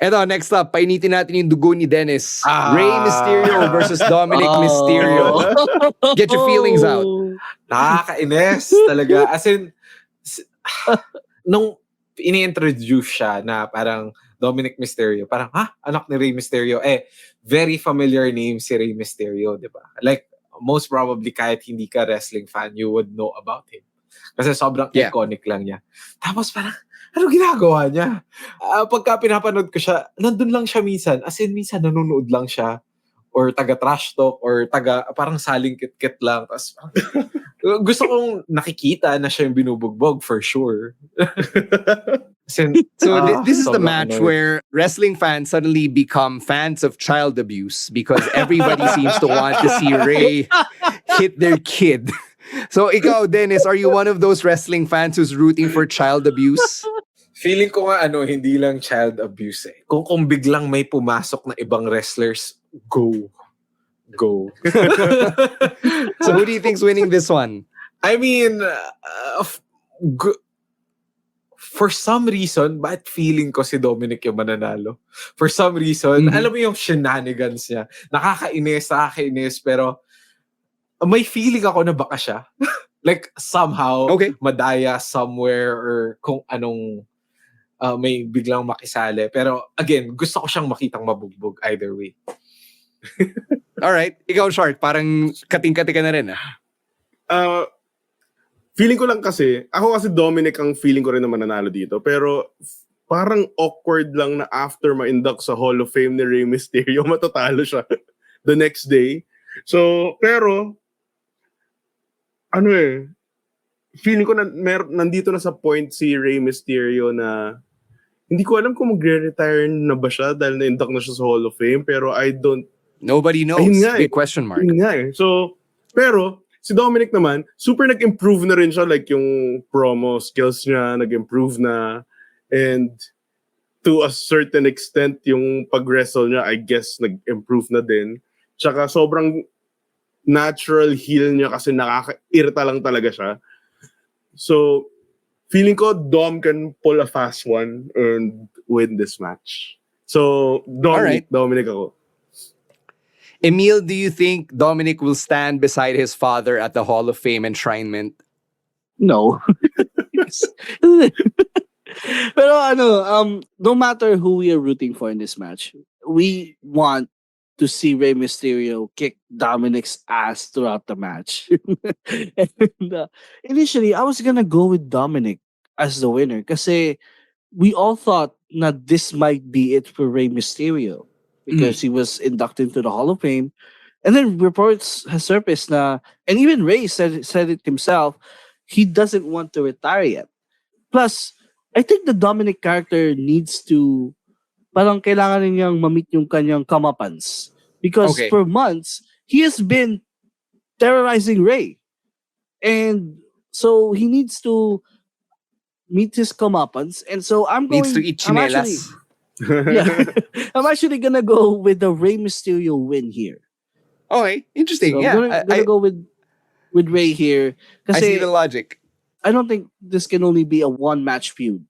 Speaker 10: Eto, next up, painitin natin yung dugo ni Denis. Rey Mysterio versus Dominic Mysterio. Get your feelings out.
Speaker 7: Nakakainis talaga. As in, nung ini-introduce siya na parang Dominic Mysterio, parang, anak ni Rey Mysterio. Very familiar name si Rey Mysterio, di ba? Like, most probably kahit hindi ka wrestling fan, you would know about him. Kasi sobrang iconic lang niya. Tapos parang, ano ginagawa niya? Pagka pinapanood ko siya, nandun lang siya minsan. As in, minsan nanonood lang siya. Or taga-trash talk. Or parang saling kit-kit lang. Tapos, gusto kong nakikita na siya yung binubugbog for sure.
Speaker 10: So this is the match where wrestling fans suddenly become fans of child abuse because everybody seems to want to see Rey hit their kid. So ikaw, Dennis, are you one of those wrestling fans who's rooting for child abuse?
Speaker 7: Feeling ko nga hindi lang child abuse eh. Kung biglang may pumasok na ibang wrestlers, go.
Speaker 10: So who do you think's winning this one?
Speaker 7: I mean, for some reason, bakit feeling ko si Dominic yung mananalo? For some reason, alam mo yung shenanigans niya. Nakakainis, pero may feeling ako na baka siya. Like, somehow, madaya somewhere or kung anong may biglang makisali. Pero, again, gusto ko siyang makitang mabugbog either way.
Speaker 10: Alright. Ikaw, Shark, parang kating-kati ka na rin,
Speaker 1: feeling ko lang kasi, ako kasi Dominic ang feeling ko rin na mananalo dito. Pero, parang awkward lang na after ma-induct sa Hall of Fame ni Rey Mysterio, matatalo siya the next day. So, pero, feeling ko na nandito na sa point si Rey Mysterio na hindi ko alam kung magre-retire na ba siya dahil na-induct na siya sa Hall of Fame, pero
Speaker 10: nobody knows. Big question mark.
Speaker 1: So, pero si Dominic naman, super nag-improve na rin siya, like yung promo skills niya nag-improve na, and to a certain extent yung pag-wrestle niya, I guess nag-improve na din. Tsaka sobrang natural heel niya kasi nakaka-irita lang talaga siya. So, feeling ko Dom can pull a fast one and win this match. So, Dominic ako.
Speaker 10: Emile, do you think Dominic will stand beside his father at the Hall of Fame enshrinement?
Speaker 11: No. Pero no matter who we are rooting for in this match, we want to see Rey Mysterio kick Dominic's ass throughout the match. And, initially, I was gonna go with Dominic as the winner kasi we all thought that this might be it for Rey Mysterio because he was inducted into the Hall of Fame. And then reports has surfaced na, and even Rey said it himself, he doesn't want to retire yet. Plus, I think the Dominic character needs to parang kailangan rin niyang ma-meet yung kanyang kamapans. Because for months, he has been terrorizing Rey. And so he needs to meet his kamapans. And so
Speaker 10: needs to eat chinelas.
Speaker 11: I'm actually gonna go with the Rey Mysterio win here.
Speaker 10: Okay, interesting.
Speaker 11: So I'm gonna go with Rey here.
Speaker 10: I see the logic.
Speaker 11: I don't think this can only be a one-match feud.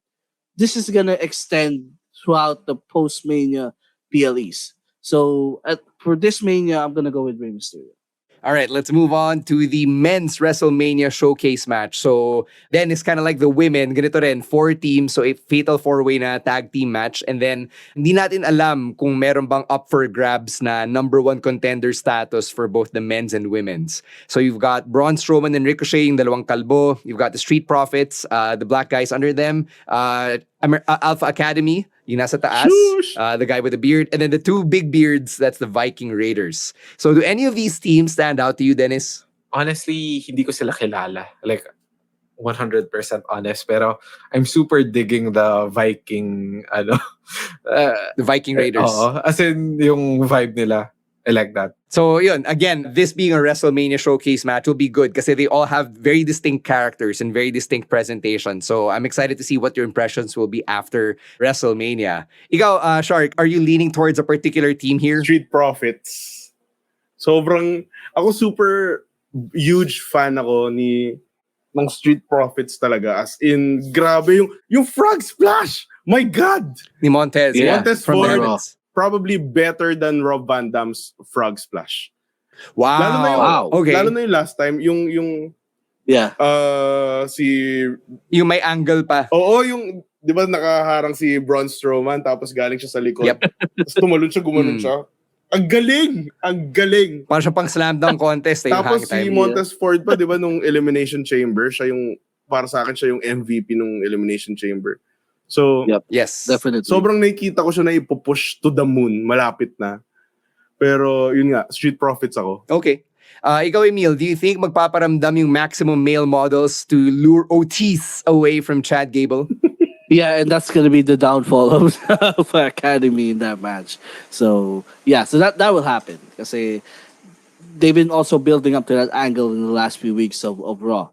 Speaker 11: This is gonna extend throughout the post-Mania PLEs. So for this Mania, I'm gonna go with Rey Mysterio.
Speaker 10: All right, let's move on to the men's WrestleMania showcase match. So, then it's kind of like the women, ganito rin, 4 teams, so a fatal 4-way na tag team match. And then, hindi natin alam kung meron bang up for grabs na number 1 contender status for both the men's and women's. So, you've got Braun Strowman and Ricochet, yung dalawang kalbo. You've got the Street Profits, the black guys under them. Alpha Academy, yung nasa taas, the guy with the beard, and then the 2 big beards, that's the Viking Raiders. So do any of these teams stand out to you, Denis?
Speaker 7: Honestly, hindi ko sila kilala. Like, 100% honest. Pero I'm super digging the Viking,
Speaker 10: the Viking Raiders.
Speaker 7: Oo, as in, yung vibe nila. I like that.
Speaker 10: So yun, again, this being a WrestleMania showcase match will be good kasi they all have very distinct characters and very distinct presentations. So I'm excited to see what your impressions will be after WrestleMania. Ikaw, Shark, are you leaning towards a particular team here?
Speaker 1: Street Profits. Ako super huge fan ako ng Street Profits talaga. As in, grabe yung frog splash! My God!
Speaker 10: Ni Montez.
Speaker 1: Yeah, Montez
Speaker 10: from the
Speaker 1: Ford.
Speaker 10: heavens.
Speaker 1: Probably better than Rob Van Dam's frog splash.
Speaker 10: Wow.
Speaker 1: Lalo na yung last time, yung
Speaker 10: yung may angle pa.
Speaker 1: Oo, yung, di ba nakaharang si Braun Strowman tapos galing siya sa likod.
Speaker 10: Yep.
Speaker 1: Tapos tumalon siya, gumanon siya. Ang galing!
Speaker 10: Parang siya pang slam dunk contest.
Speaker 1: Tapos si Montez Ford pa, di ba, nung Elimination Chamber, para sa akin siya yung MVP nung Elimination Chamber. So,
Speaker 10: yes,
Speaker 11: definitely.
Speaker 1: Sobrang nakikita ko siya na ipupush to the moon. Malapit na. Pero, yun nga, Street Profits ako.
Speaker 10: Okay. Ikaw, Emile, do you think magpaparamdam yung maximum male models to lure Otis away from Chad Gable?
Speaker 11: Yeah, and that's going to be the downfall of Academy in that match. So, yeah, so that will happen. Kasi they've been also building up to that angle in the last few weeks of Raw.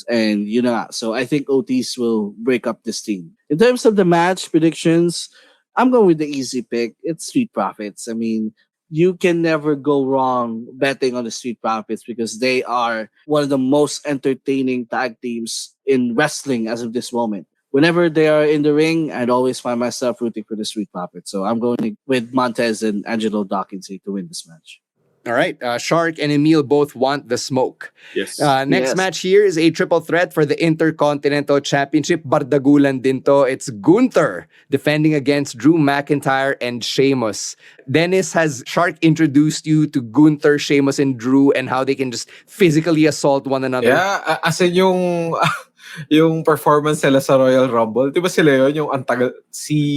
Speaker 11: And so I think Otis will break up this team. In terms of the match predictions, I'm going with the easy pick. It's Street Profits. I mean, you can never go wrong betting on the Street Profits because they are one of the most entertaining tag teams in wrestling as of this moment. Whenever they are in the ring, I'd always find myself rooting for the Street Profits. So I'm going with Montez and Angelo Dawkins to win this match.
Speaker 10: All right. Shark and Emile both want the smoke.
Speaker 1: Yes.
Speaker 10: Next match here is a triple threat for the Intercontinental Championship. Bardagulan din to. It's Gunther defending against Drew McIntyre and Sheamus. Dennis, has Shark introduced you to Gunther, Sheamus, and Drew and how they can just physically assault one another?
Speaker 7: Yeah, as in yung performance nila sa Royal Rumble. Di ba sila yun? Yung antagal, si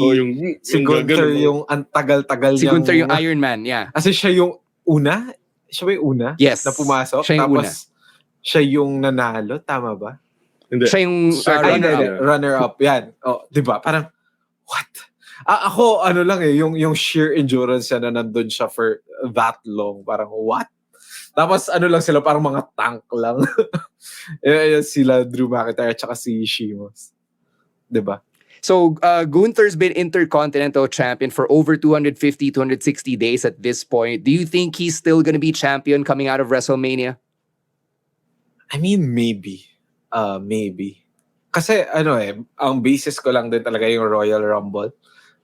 Speaker 7: Gunther, yung antagal-tagal
Speaker 10: si Gunther yung Iron Man, yeah.
Speaker 7: As in siya yung una? Siya ba yung una?
Speaker 10: Yes.
Speaker 7: Na pumasok?
Speaker 10: Siya yung
Speaker 7: tapos, siya yung nanalo? Tama ba?
Speaker 1: Hindi.
Speaker 10: Siya yung runner-up.
Speaker 7: Runner-up, yan. Oh, di ba? Parang, what? Ako, lang yung sheer endurance siya na nandun siya for that long. Parang, what? Tapos, lang sila, parang mga tank lang. Sila Drew McIntyre at saka si Sheamus. Di ba?
Speaker 10: So, Gunther's been Intercontinental Champion for over 250, 260 days at this point. Do you think he's still going to be champion coming out of WrestleMania?
Speaker 7: I mean, maybe. Maybe. Kasi, ang basis ko lang din talaga yung Royal Rumble.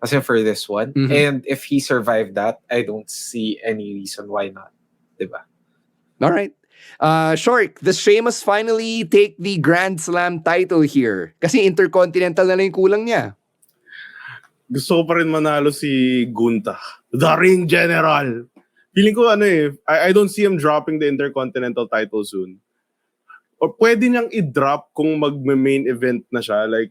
Speaker 7: Kasi for this one. Mm-hmm. And if he survived that, I don't see any reason why not. Diba?
Speaker 10: All right. Shark, does Sheamus finally take the Grand Slam title here? Kasi Intercontinental na lang yung kulang niya.
Speaker 1: Gusto ko pa rin manalo si Gunther. The Ring General. Feeling ko I don't see him dropping the Intercontinental title soon. Or pwede niyang i-drop kung mag-main event na siya. Like,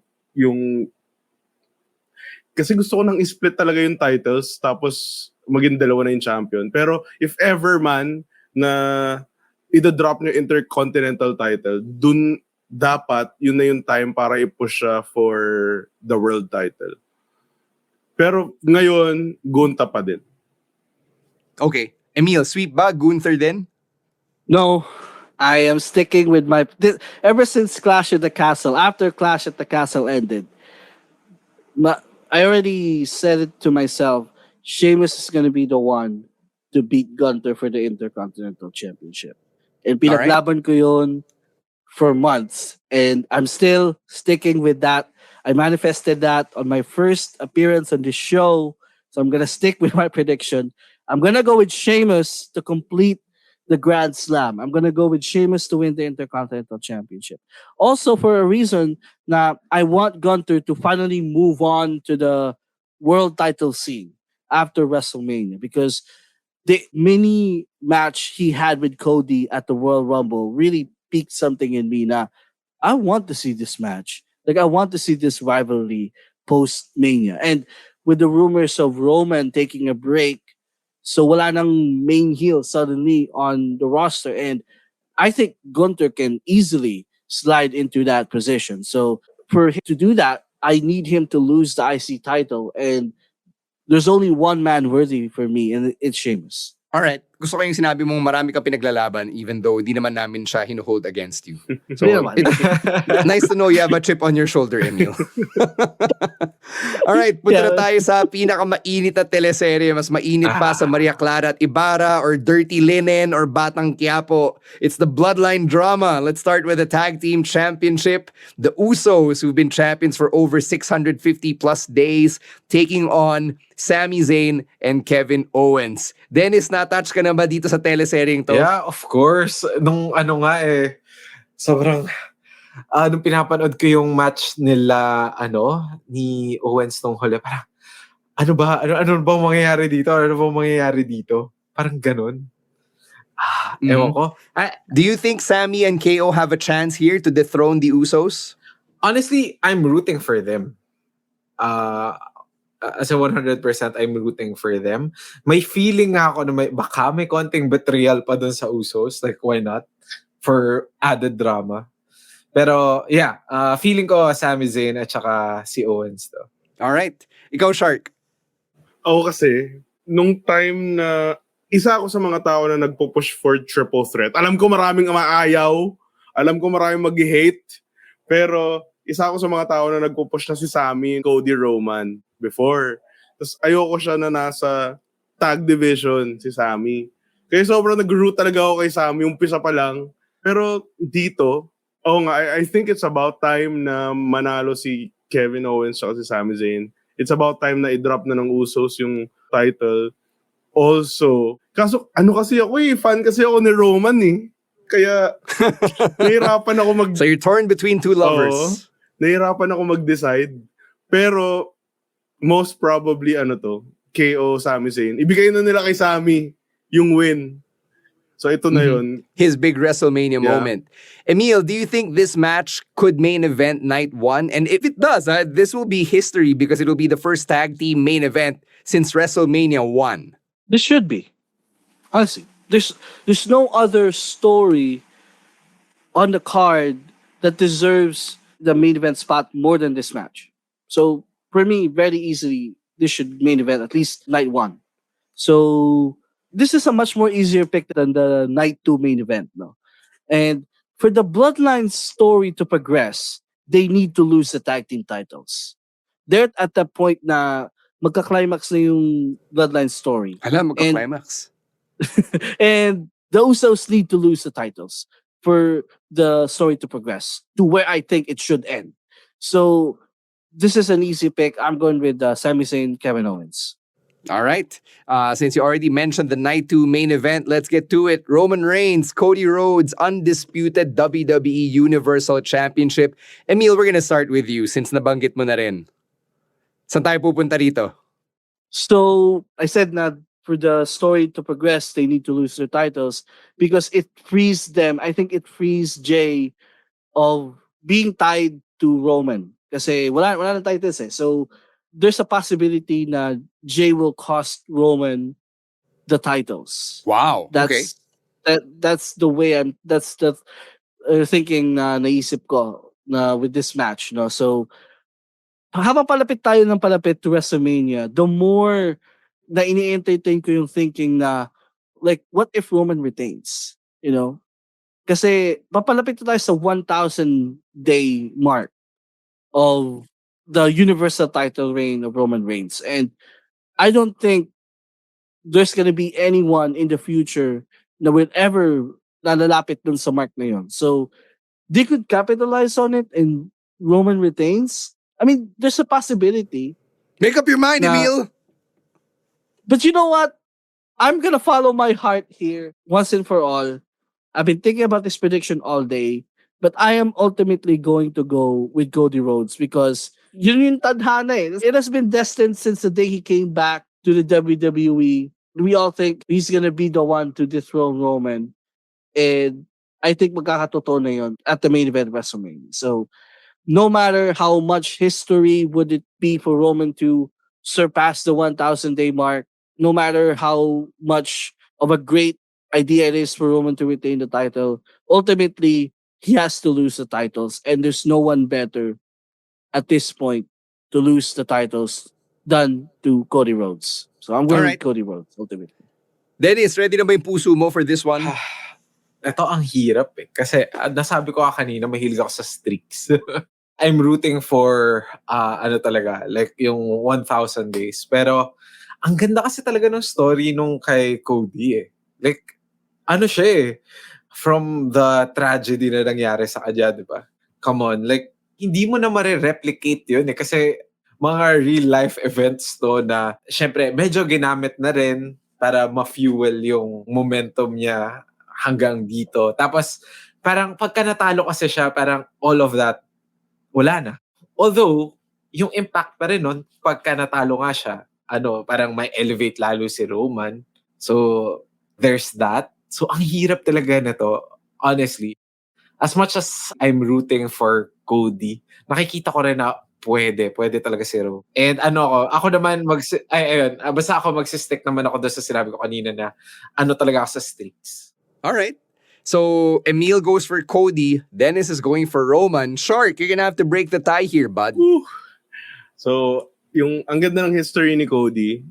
Speaker 1: kasi gusto ko nang i-split talaga yung titles tapos maging dalawa na yung champion. Pero if ever man na i-drop niyo Intercontinental title, dun dapat yun na yung time para i-push siya for the world title. Pero ngayon, Gunther pa din.
Speaker 10: Okay. Emile, sweep ba? Gunther din?
Speaker 11: No. I am sticking with ever since Clash at the Castle, after Clash at the Castle ended, I already said it to myself, Sheamus is going to be the one to beat Gunther for the Intercontinental Championship. And pinaglaban ko yun for months. And I'm still sticking with that. I manifested that on my first appearance on this show. So I'm going to stick with my prediction. I'm going to go with Sheamus to complete the Grand Slam. I'm gonna go with Sheamus to win the Intercontinental Championship. Also for a reason na I want Gunther to finally move on to the world title scene after WrestleMania, because the mini match he had with Cody at the Royal Rumble really piqued something in me na I want to see this match. Like, I want to see this rivalry post-Mania. And with the rumors of Roman taking a break, so wala nang main heel suddenly on the roster. And I think Gunther can easily slide into that position. So for him to do that, I need him to lose the IC title. And there's only one man worthy for me, and it's Sheamus.
Speaker 10: Alright, gusto ko yung sinabi mong marami ka pinaglalaban even though hindi naman namin siya hinuhold against you. So,
Speaker 11: Hindi naman.
Speaker 10: it's nice to know you have a chip on your shoulder, Emile. Alright, punta na tayo sa pinakamainit na teleserye. Mas mainit pa sa Maria Clara at Ibarra or Dirty Linen or Batang Quiapo. It's the Bloodline drama. Let's start with the Tag Team Championship. The Usos, who've been champions for over 650 plus days, taking on Sami Zayn and Kevin Owens. Dennis, na-touch ka na ba dito sa teleseryeng to?
Speaker 7: Yeah, of course. Nung sobrang, nung pinapanood ko yung match nila, ni Owens nung huli, parang, ano bang mangyayari dito? Ano bang mangyayari dito? Parang ganun. Ewan ko.
Speaker 10: Do you think Sami and KO have a chance here to dethrone the Usos?
Speaker 7: Honestly, I'm rooting for them. As a 100%, I'm rooting for them. May feeling nga ako na baka may konting betrayal pa dun sa Usos. Like, why not? For added drama. Pero, yeah, feeling ko Sami Zayn at saka si Owens to.
Speaker 10: Alright. Ikaw, Shark.
Speaker 1: Ako kasi, nung time na isa ako sa mga tao na nagpo-push for triple threat. Alam ko maraming maayaw. Alam ko maraming mag-hate. Pero, isa ako sa mga tao na nagpo-push na si Sami, Cody, Roman before. Tapos ayoko siya na nasa tag division si Sami. Kaya sobrang nag-root talaga ako kay Sami, umpisa pa lang. Pero dito, I think it's about time na manalo si Kevin Owens at si Sami Zayn. It's about time na i-drop na ng Usos yung title. Also, kasi ako fan kasi ako ni Roman Kaya nahirapan ako
Speaker 10: So you're torn between two lovers.
Speaker 1: Nahirapan ako mag-decide. Pero most probably KO Sami Zayn. Ibigay na nila kay Sami yung win. So ito na yun.
Speaker 10: His big WrestleMania moment. Emile, do you think this match could main event night 1? And if it does, this will be history because it will be the first tag team main event since WrestleMania 1.
Speaker 11: This should be. Honestly, there's no other story on the card that deserves the main event spot more than this match. So for me, very easily, this should main event at least night 1. So this is a much more easier pick than the night 2 main event, no? And for the Bloodline story to progress, they need to lose the tag team titles. They're at the point na magka-climax na yung Bloodline story.
Speaker 10: Magka-climax.
Speaker 11: And the Usos need to lose the titles for the story to progress to where I think it should end. So this is an easy pick. I'm going with Sami Zayn, Kevin Owens.
Speaker 10: All right. Since you already mentioned the night 2 main event, let's get to it. Roman Reigns, Cody Rhodes, undisputed WWE Universal Championship. Emile, we're gonna start with you since nabanggit mo na rin. Saan tayo pupunta rito?
Speaker 11: So I said na for the story to progress, they need to lose their titles because it frees them. I think it frees Jay of being tied to Roman. Kasi wala na titles So there's a possibility na Jay will cost Roman the titles.
Speaker 10: Wow.
Speaker 11: That's the way that's the thinking na naisip ko na with this match, no? So habang palapit tayo ng palapit to WrestleMania, the more na ini-entertain ko yung thinking na like, what if Roman retains? You know? Kasi papalapit tayo sa 1,000 day mark of the universal title reign of Roman Reigns. And I don't think there's gonna be anyone in the future na will ever lalapit dun sa mark na yun. So they could capitalize on it and Roman retains. I mean, there's a possibility.
Speaker 10: Make up your mind, Emile.
Speaker 11: But you know what? I'm gonna follow my heart here once and for all. I've been thinking about this prediction all day, but I am ultimately going to go with Cody Rhodes because yun yung tadhana eh. It has been destined since the day he came back to the WWE. We all think he's gonna be the one to dethrone Roman. And I think magkakatotoo na yun at the main event WrestleMania. So no matter how much history would it be for Roman to surpass the 1,000-day mark, no matter how much of a great idea it is for Roman to retain the title, ultimately, he has to lose the titles. And there's no one better at this point to lose the titles than to Cody Rhodes. So I'm going with Cody Rhodes, ultimately.
Speaker 10: Denis, ready na ba yung puso mo for this one?
Speaker 7: Ito ang hirap eh. Kasi nasabi ko kanina, mahilig ako sa streaks. I'm rooting for, talaga, like yung 1,000 days. Pero, ang ganda kasi talaga ng story nung kay Cody eh. Like, siya eh. From the tragedy na nangyari sa kanya, di ba? Come on, like, hindi mo na ma-replicate yun eh. Kasi, mga real-life events to na, syempre, medyo ginamit na rin para ma-fuel yung momentum niya hanggang dito. Tapos, parang pagka natalo kasi siya, parang all of that, wala na. Although, yung impact pa rin nun, pagka natalo nga siya, parang may elevate lalo si Roman. So, there's that. So, ang hirap talaga na to, honestly. As much as I'm rooting for Cody, nakikita ko rin na pwede talaga si Roman. And ako naman, basta ako magsistick naman ako doon sa sinabi ko kanina na talaga ako sa streaks.
Speaker 10: Alright. So, Emile goes for Cody. Denis is going for Roman. Shark, you're gonna have to break the tie here, bud.
Speaker 1: Woo. So, ang ganda ng history ni Cody.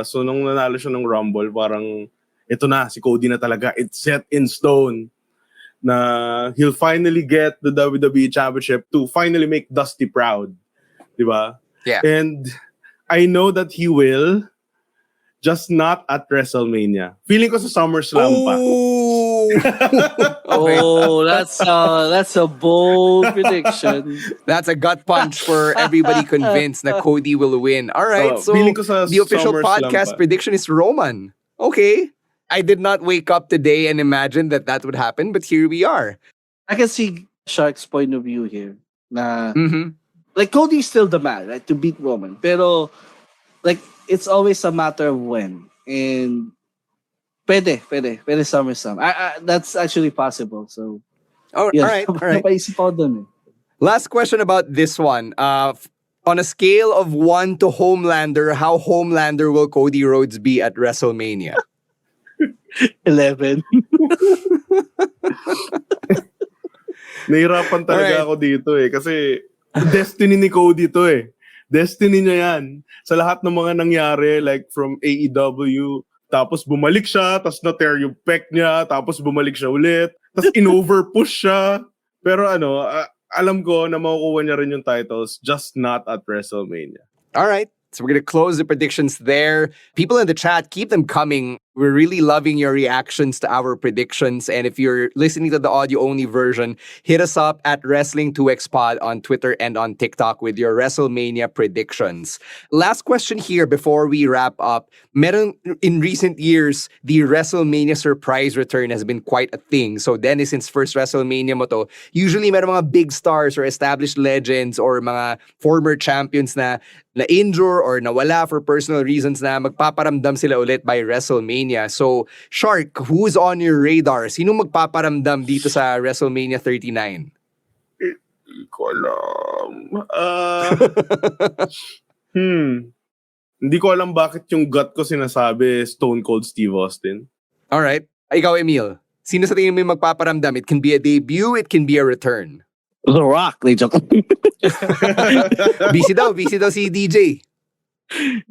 Speaker 1: So, nung nanalo siya ng Rumble, parang ito na, si Cody na talaga. It's set in stone na he'll finally get the WWE Championship to finally make Dusty proud. Diba?
Speaker 10: Yeah.
Speaker 1: And I know that he will, just not at WrestleMania. Feeling ko sa SummerSlam pa.
Speaker 11: Oh, that's a bold prediction.
Speaker 10: That's a gut punch for everybody convinced that Cody will win. All right, so
Speaker 1: feeling ko sa
Speaker 10: the official
Speaker 1: SummerSlam
Speaker 10: podcast
Speaker 1: pa.
Speaker 10: prediction is Roman. Okay. I did not wake up today and imagine that would happen, but here we are.
Speaker 11: I can see Shark's point of view here. Like, Cody's still the man, right, to beat Roman. Pero, like, it's always a matter of when. And pwede SummerSlam. That's actually possible. So,
Speaker 10: all right.
Speaker 11: Napaisip ako dun eh.
Speaker 10: Last question about this one. On a scale of 1 to Homelander, how Homelander will Cody Rhodes be at WrestleMania?
Speaker 11: 11.
Speaker 1: Nahirapan talaga ako dito eh. Kasi destiny ni Cody to eh. Destiny niya yan. Sa lahat ng mga nangyari, like from AEW, tapos bumalik siya, tapos na-tear yung pec niya, tapos bumalik siya ulit, tapos in-overpush siya. Pero alam ko na makukuha niya rin yung titles, just not at WrestleMania.
Speaker 10: All right. So we're going to close the predictions there. People in the chat, keep them coming. We're really loving your reactions to our predictions. And if you're listening to the audio-only version, hit us up at Wrestling2XPod on Twitter and on TikTok with your WrestleMania predictions. Last question here before we wrap up. In recent years, the WrestleMania surprise return has been quite a thing. So Denis, since first WrestleMania mo to, usually meron mga big stars or established legends or mga former champions na injure or nawala for personal reasons na magpaparamdam sila ulit by WrestleMania. So, Shark, who's on your radar? Sino magpaparamdam dito sa WrestleMania 39?
Speaker 1: Hindi ko alam. Hindi ko alam bakit yung gut ko sinasabi Stone Cold Steve Austin.
Speaker 10: Alright. Ikaw, Emile. Sino sa tingin mo yung magpaparamdam? It can be a debut, it can be a return.
Speaker 11: The Rock.
Speaker 10: busy daw si DJ.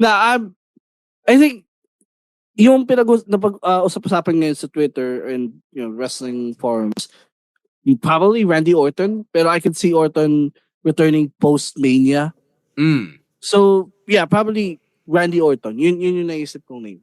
Speaker 11: I think yung usap-usapan ngayon sa Twitter and wrestling forums, probably Randy Orton, pero I could see Orton returning post-Mania. So, yeah, probably Randy Orton. Yun yung naisip kong name.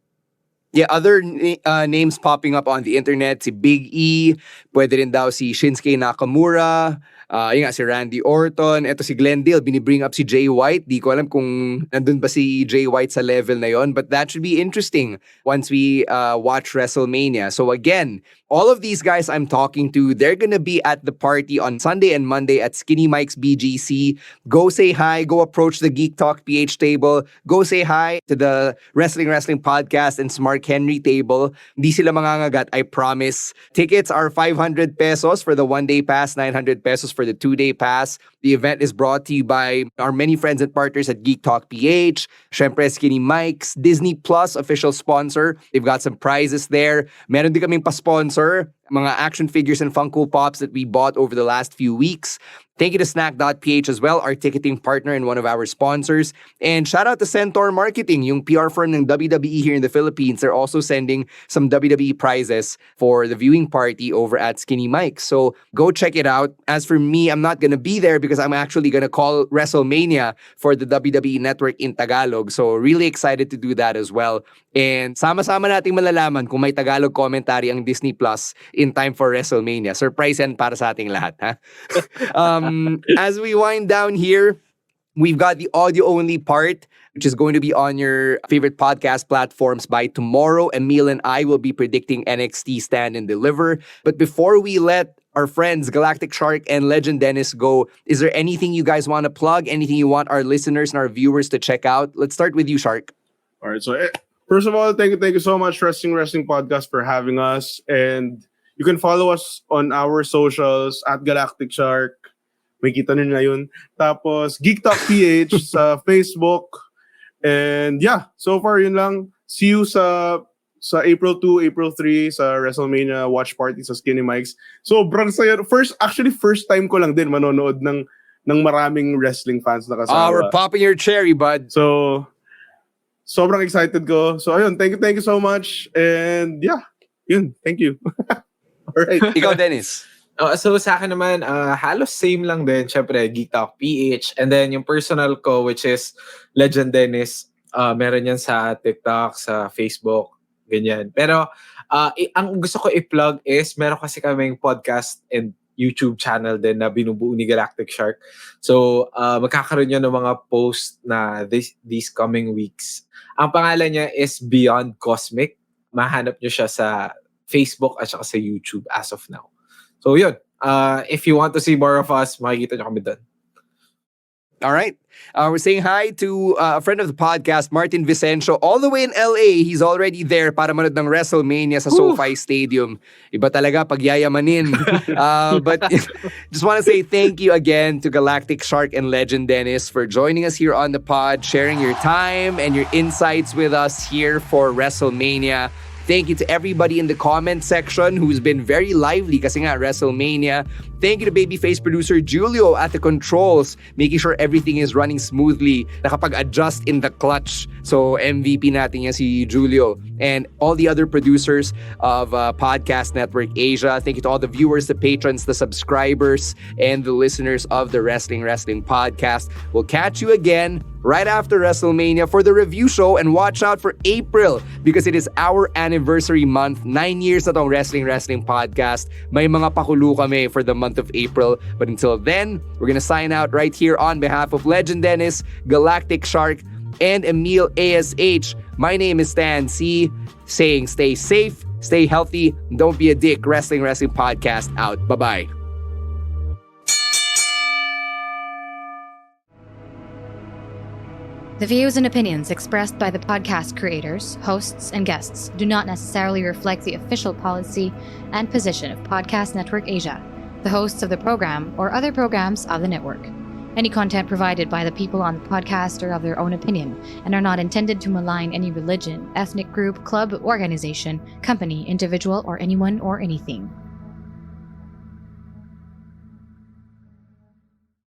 Speaker 10: Yeah, other names popping up on the internet, si Big E, pwede rin daw si Shinsuke Nakamura, yun nga, si Randy Orton, eto si Glendale, binibring up si Jay White. Di ko alam kung nandun ba si Jay White sa level na yon, but that should be interesting once we watch WrestleMania. So again, all of these guys I'm talking to, they're gonna be at the party on Sunday and Monday at Skinny Mike's BGC. Go say hi, go approach the GeekTalk PH table, go say hi to the Wrestling Podcast and Smart Henry table. Di sila mangangagat, I promise. Tickets are 500 pesos for the 1-day pass, 900 pesos for the 2-day pass. The event is brought to you by our many friends and partners at GeekTalk PH, syempre Skinny Mike's, Disney Plus official sponsor. They've got some prizes there. Meron din kaming pa-sponsor, mga action figures and Funko Pops that we bought over the last few weeks. Thank you to Snack.ph as well, our ticketing partner and one of our sponsors. And shout out to Centaur Marketing, yung PR firm ng WWE here in the Philippines. They're also sending some WWE prizes for the viewing party over at Skinny Mike's. So go check it out. As for me, I'm not gonna be there because I'm actually gonna call WrestleMania for the WWE Network in Tagalog. So really excited to do that as well. And sama-sama nating malalaman kung may Tagalog commentary ang Disney Plus in time for WrestleMania. Surprise yan para sa ating lahat, ha? As we wind down here, we've got the audio-only part, which is going to be on your favorite podcast platforms by tomorrow. Emile and I will be predicting NXT Stand and Deliver. But before we let our friends Galactic Shark and Legendenis go, is there anything you guys want to plug? Anything you want our listeners and our viewers to check out? Let's start with you, Shark.
Speaker 1: All right, so first of all, thank you so much, Wrestling Podcast, for having us. And you can follow us on our socials at Galactic Shark. May kita nyo na yun. Tapos, GeekTalk PH sa Facebook. And yeah, so far yun lang. See you sa April 2, April 3 sa WrestleMania watch party sa Skinny Mike's. Sobrang saya. First time ko lang din manonood ng maraming wrestling fans na kasama.
Speaker 10: We're popping your cherry, bud.
Speaker 1: So, sobrang excited ko. So ayun, thank you so much. And yeah, yun, thank you. All right.
Speaker 10: Ikaw, Denis.
Speaker 7: So sa akin naman, halos same lang din. Syempre, GeekTalk PH. And then yung personal ko, which is Legendenis. Meron yan sa TikTok, sa Facebook, ganyan. Pero ang gusto ko i-plug is, meron kasi kaming podcast and YouTube channel din na binubuo ni Galactic Shark. So, magkakaroon yun ng mga post na these coming weeks. Ang pangalan niya is Beyond Cosmic. Mahanap nyo siya sa Facebook at saka sa YouTube as of now. So yun, if you want to see more of us, makikita nyo kami doon.
Speaker 10: All right. We're saying hi to a friend of the podcast, Martin Vicencio, all the way in LA. He's already there para manood ng WrestleMania sa SoFi Stadium. Iba talaga pag yayamanin. But just want to say thank you again to Galactic Shark and Legendenis for joining us here on the pod, sharing your time and your insights with us here for WrestleMania. Thank you to everybody in the comment section who's been very lively kasi nga WrestleMania. Thank you to babyface producer Julio at the controls, making sure everything is running smoothly. Nakapag-adjust in the clutch. So MVP natin yan si Julio. And all the other producers of Podcast Network Asia. Thank you to all the viewers, the patrons, the subscribers, and the listeners of the Wrestling Podcast. We'll catch you again right after WrestleMania for the review show, and watch out for April because it is our anniversary month. 9 years na tong Wrestling Podcast. May mga pakulo kami for the month of April. But until then, we're gonna sign out right here on behalf of Legendenis, Galactic Shark, and Emile ASH. My name is Stan C, saying stay safe, stay healthy, don't be a dick. Wrestling Podcast out. Bye-bye.
Speaker 5: The views and opinions expressed by the podcast creators, hosts, and guests do not necessarily reflect the official policy and position of Podcast Network Asia, the hosts of the program, or other programs of the network. Any content provided by the people on the podcast are of their own opinion and are not intended to malign any religion, ethnic group, club, organization, company, individual, or anyone or anything.